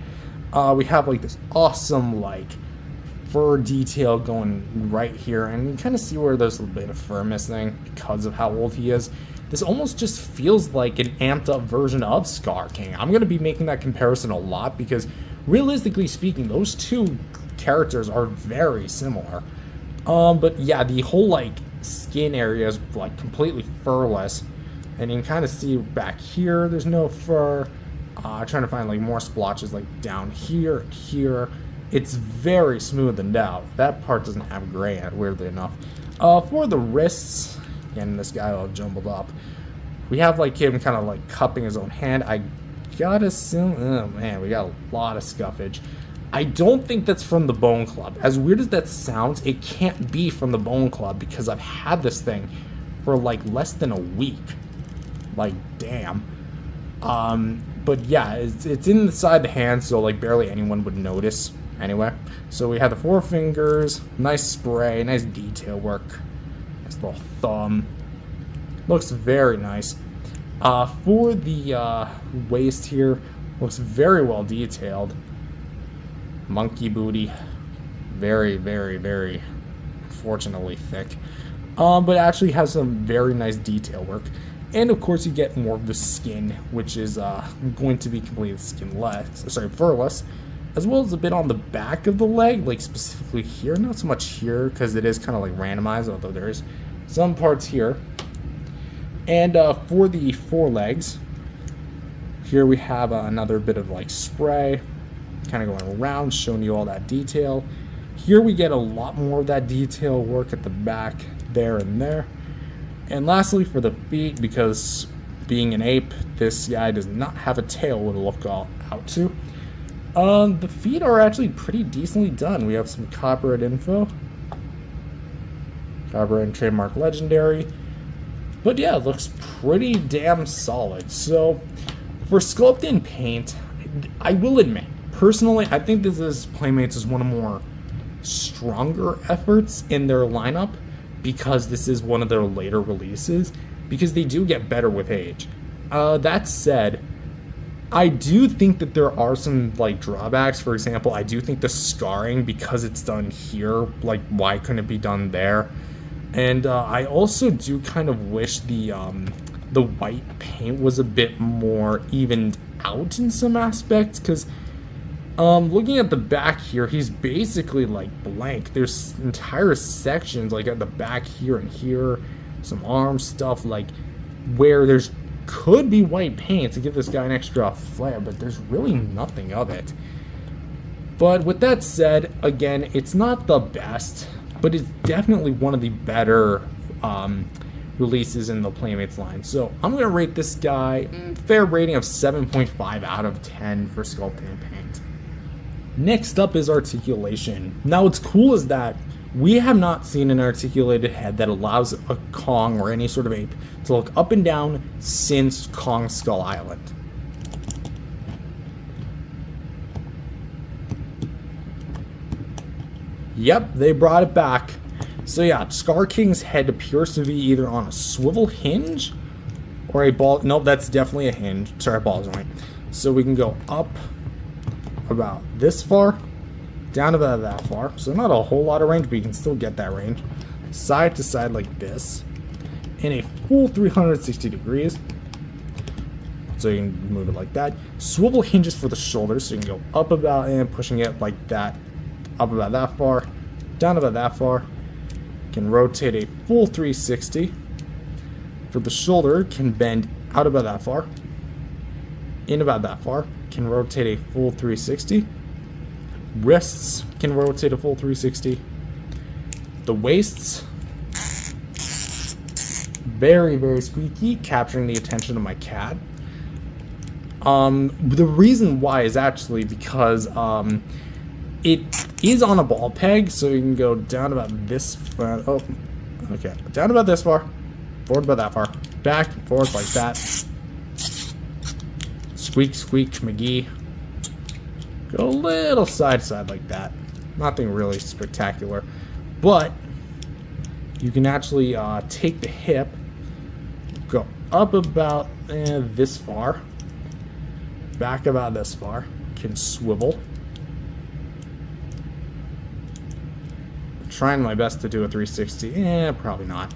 S2: We have like this awesome like fur detail going right here, and you kind of see where there's a bit of fur missing because of how old he is. This almost just feels like an amped up version of Scar King. I'm going to be making that comparison a lot because realistically speaking, those two characters are very similar. But yeah, the whole like skin area is like completely furless, and you can kind of see back here there's no fur. Trying to find like more splotches like down here and here. It's very smoothed out. That part doesn't have gray in it, weirdly enough. For the wrists, again, this guy all jumbled up. We have like him kind of like cupping his own hand. I gotta assume, oh man, we got a lot of scuffage. I don't think that's from the Bone Club. As weird as that sounds, it can't be from the Bone Club because I've had this thing for like less than a week. Like, damn. But yeah, it's inside the hand, so like barely anyone would notice anyway. So we have the four fingers, nice spray, nice detail work, nice little thumb. Looks very nice. For the waist here, looks very well detailed. Monkey booty, very, very, very unfortunately thick. But actually has some very nice detail work. And of course you get more of the skin, which is going to be completely furless, as well as a bit on the back of the leg, like specifically here, not so much here because it is kind of like randomized, although there is some parts here. And for the forelegs, here we have another bit of like spray, kind of going around, showing you all that detail. Here we get a lot more of that detail work at the back, there and there. And lastly, for the feet, because being an ape, this guy does not have a tail to look all out to. The feet are actually pretty decently done. We have some copyright info. Copyright and trademark legendary. But yeah, it looks pretty damn solid. So, for sculpt and paint, I will admit, personally, I think Playmates is one of more stronger efforts in their lineup, because this is one of their later releases, because they do get better with age. That said, I do think that there are some like drawbacks. For example, I do think the scarring, because it's done here, like why couldn't it be done there? And I also do kind of wish the white paint was a bit more evened out in some aspects, because looking at the back here, he's basically like blank. There's entire sections like at the back here and here, some arm stuff like where there's could be white paint to give this guy an extra flair, but there's really nothing of it. But with that said, again, it's not the best, but it's definitely one of the better releases in the Playmates line. So I'm going to rate this guy fair rating of 7.5 out of 10 for sculpting and paint. Next up is articulation. Now what's cool is that we have not seen an articulated head that allows a Kong or any sort of ape to look up and down since Kong Skull Island. Yep, they brought it back. So yeah, Scar King's head appears to be either on a swivel hinge or a ball. Nope, that's definitely a hinge. Sorry, ball joint. So we can go up about this far, down about that far. So not a whole lot of range, but you can still get that range. Side to side like this, in a full 360 degrees. So you can move it like that. Swivel hinges for the shoulders, so you can go up about and pushing it like that, up about that far, down about that far. Can rotate a full 360. For the shoulder, can bend out about that far, in about that far. Can rotate a full 360. Wrists can rotate a full 360. The waists, very, very squeaky, capturing the attention of my cat. The reason why is actually because it is on a ball peg, so you can go down about this far. Oh, okay, down about this far, forward about that far, back and forth like that. Squeak, squeak, McGee. Go a little side to side like that. Nothing really spectacular, but you can actually take the hip, go up about this far, back about this far, can swivel. Trying my best to do a 360. Probably not.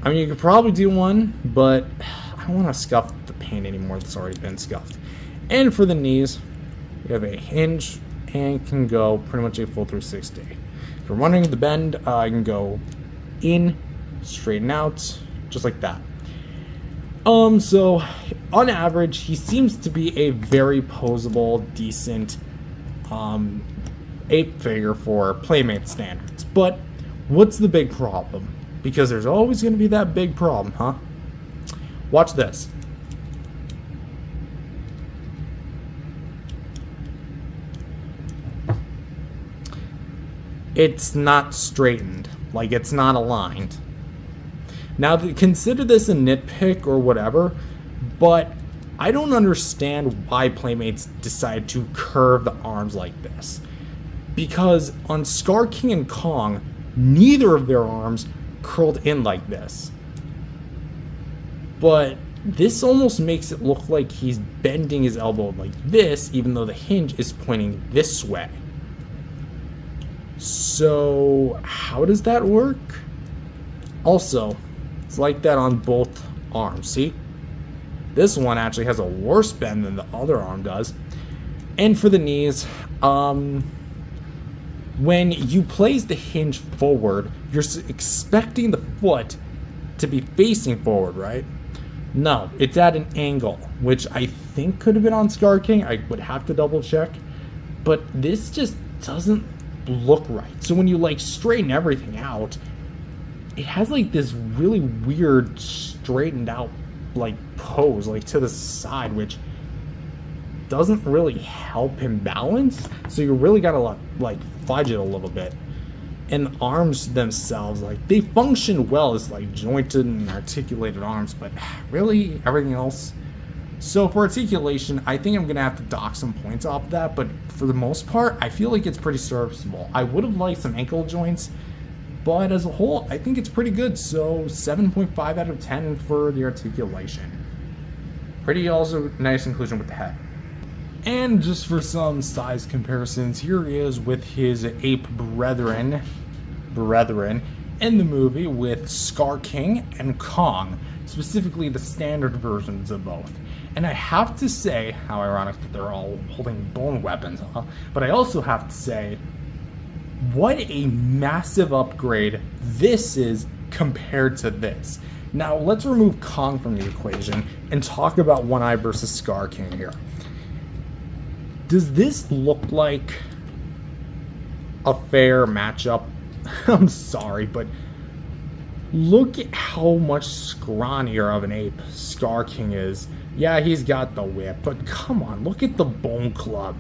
S2: I mean, you could probably do one, but I don't want to scuff the paint anymore that's already been scuffed. And for the knees, you have a hinge and can go pretty much a full 360. If you're running the bend, you can go in, straighten out, just like that. So on average, he seems to be a very posable, decent ape figure for Playmate standards. But what's the big problem? Because there's always going to be that big problem, huh? Watch this. It's not straightened. Like, it's not aligned. Now, consider this a nitpick or whatever, but I don't understand why Playmates decide to curve the arms like this. Because on Scar King and Kong, neither of their arms curled in like this. But this almost makes it look like he's bending his elbow like this, even though the hinge is pointing this way. So how does that work? Also, it's like that on both arms. See? This one actually has a worse bend than the other arm does. And for the knees, when you place the hinge forward, you're expecting the foot to be facing forward, right? No, it's at an angle, which I think could have been on Scar King. I would have to double check. But this just doesn't look right. So when you like straighten everything out, it has like this really weird straightened out like pose like to the side, which doesn't really help him balance. So you really gotta like fudge it a little bit. And the arms themselves, like, they function well as like jointed and articulated arms, but really everything else. So for articulation, I think I'm gonna have to dock some points off of that, but for the most part, I feel like it's pretty serviceable. I would have liked some ankle joints, but as a whole, I think it's pretty good. So 7.5 out of 10 for the articulation. Pretty also nice inclusion with the head. And just for some size comparisons, here he is with his ape brethren in the movie with Scar King and Kong, specifically the standard versions of both. And I have to say, how ironic that they're all holding bone weapons, huh? But I also have to say, what a massive upgrade this is compared to this. Now, let's remove Kong from the equation and talk about One Eye versus Scar King here. Does this look like a fair matchup? I'm sorry, but look at how much scrawnier of an ape Scar King is. Yeah, he's got the whip, but come on, look at the bone club.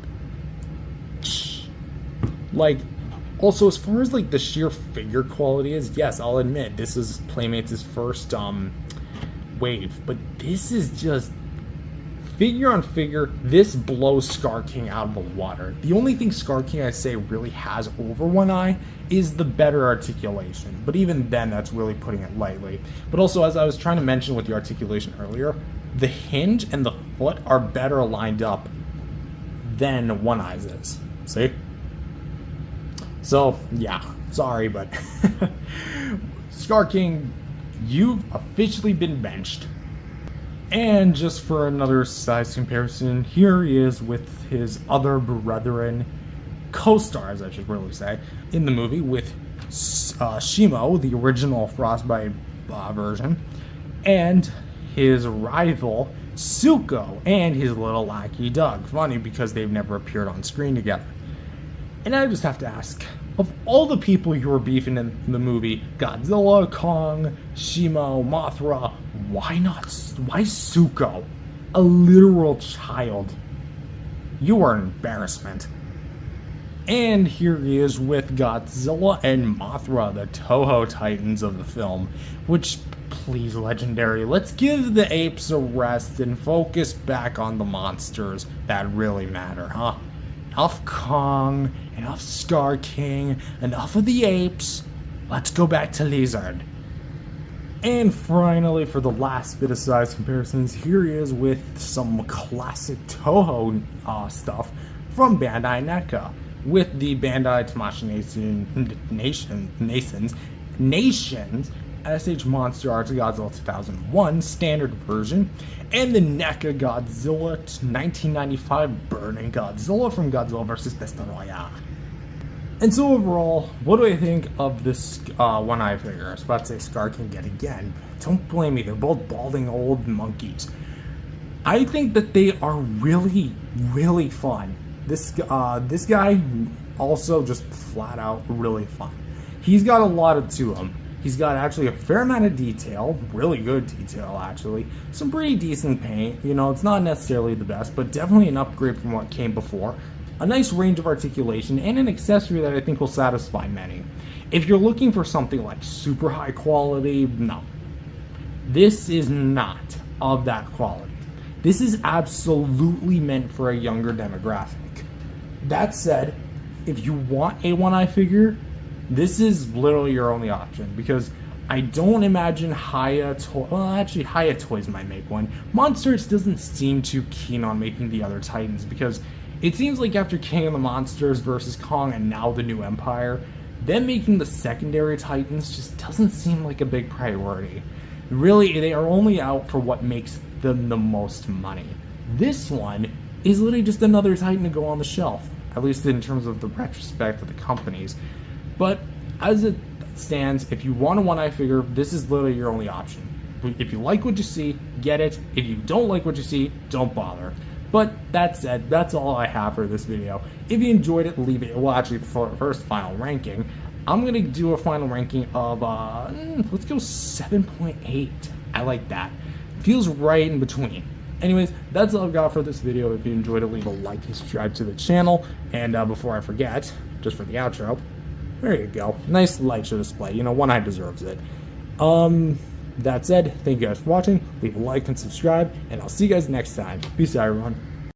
S2: Like, also, as far as like the sheer figure quality is, yes, I'll admit this is Playmates' first wave, but this is just figure on figure, this blows Scar King out of the water. The only thing Scar King I say really has over one eye is the better articulation, but even then that's really putting it lightly. But also, as I was trying to mention with the articulation earlier, the hinge and the foot are better lined up than One Eye's is. See? So yeah, sorry, but Scar King, you've officially been benched. And just for another size comparison, here he is with his other brethren, co-stars I should really say, in the movie with Shimo, the original Frostbite version, and his rival Suko and his little lackey Doug. Funny because they've never appeared on screen together. And I just have to ask, of all the people you were beefing in the movie, Godzilla, Kong, Shimo, Mothra, why Suko? A literal child. You are an embarrassment. And here he is with Godzilla and Mothra, the Toho Titans of the film. Which, please, Legendary, let's give the apes a rest and focus back on the monsters that really matter, huh? Enough Kong, enough Scar King, enough of the apes. Let's go back to Lizard. And finally, for the last bit of size comparisons, here he is with some classic Toho stuff from Bandai NECA, with the Bandai Tamashii Nations SH Monster Arts Godzilla 2001 standard version, and the Mechagodzilla 1995 Burning Godzilla from Godzilla vs. Destoroyah. And so overall, what do I think of this One Eye figure? I was about to say Scar King yet again. Don't blame me, they're both balding old monkeys. I think that they are really, really fun. This guy also just flat out really fun. He's got a lot to him. He's got actually a fair amount of detail, really good detail actually, some pretty decent paint, you know, it's not necessarily the best, but definitely an upgrade from what came before, a nice range of articulation, and an accessory that I think will satisfy many. If you're looking for something like super high quality, no. This is not of that quality. This is absolutely meant for a younger demographic. That said, if you want a One Eye figure, this is literally your only option, because I don't imagine Hiya Toys might make one. Monsters doesn't seem too keen on making the other Titans, because it seems like after King of the Monsters versus Kong and now the New Empire, them making the secondary Titans just doesn't seem like a big priority. Really, they are only out for what makes them the most money. This one is literally just another Titan to go on the shelf, at least in terms of the retrospect of the companies. But as it stands, if you want a One Eye figure, this is literally your only option. If you like what you see, get it. If you don't like what you see, don't bother. But that said, that's all I have for this video. If you enjoyed it, leave it. Well, actually, for the first final ranking, I'm going to do a final ranking of, let's go 7.8. I like that. Feels right in between. Anyways, that's all I've got for this video. If you enjoyed it, leave a like and subscribe to the channel. And before I forget, just for the outro, there you go. Nice light show display. You know, One Eye deserves it. That said, thank you guys for watching. Leave a like and subscribe, and I'll see you guys next time. Peace out, everyone.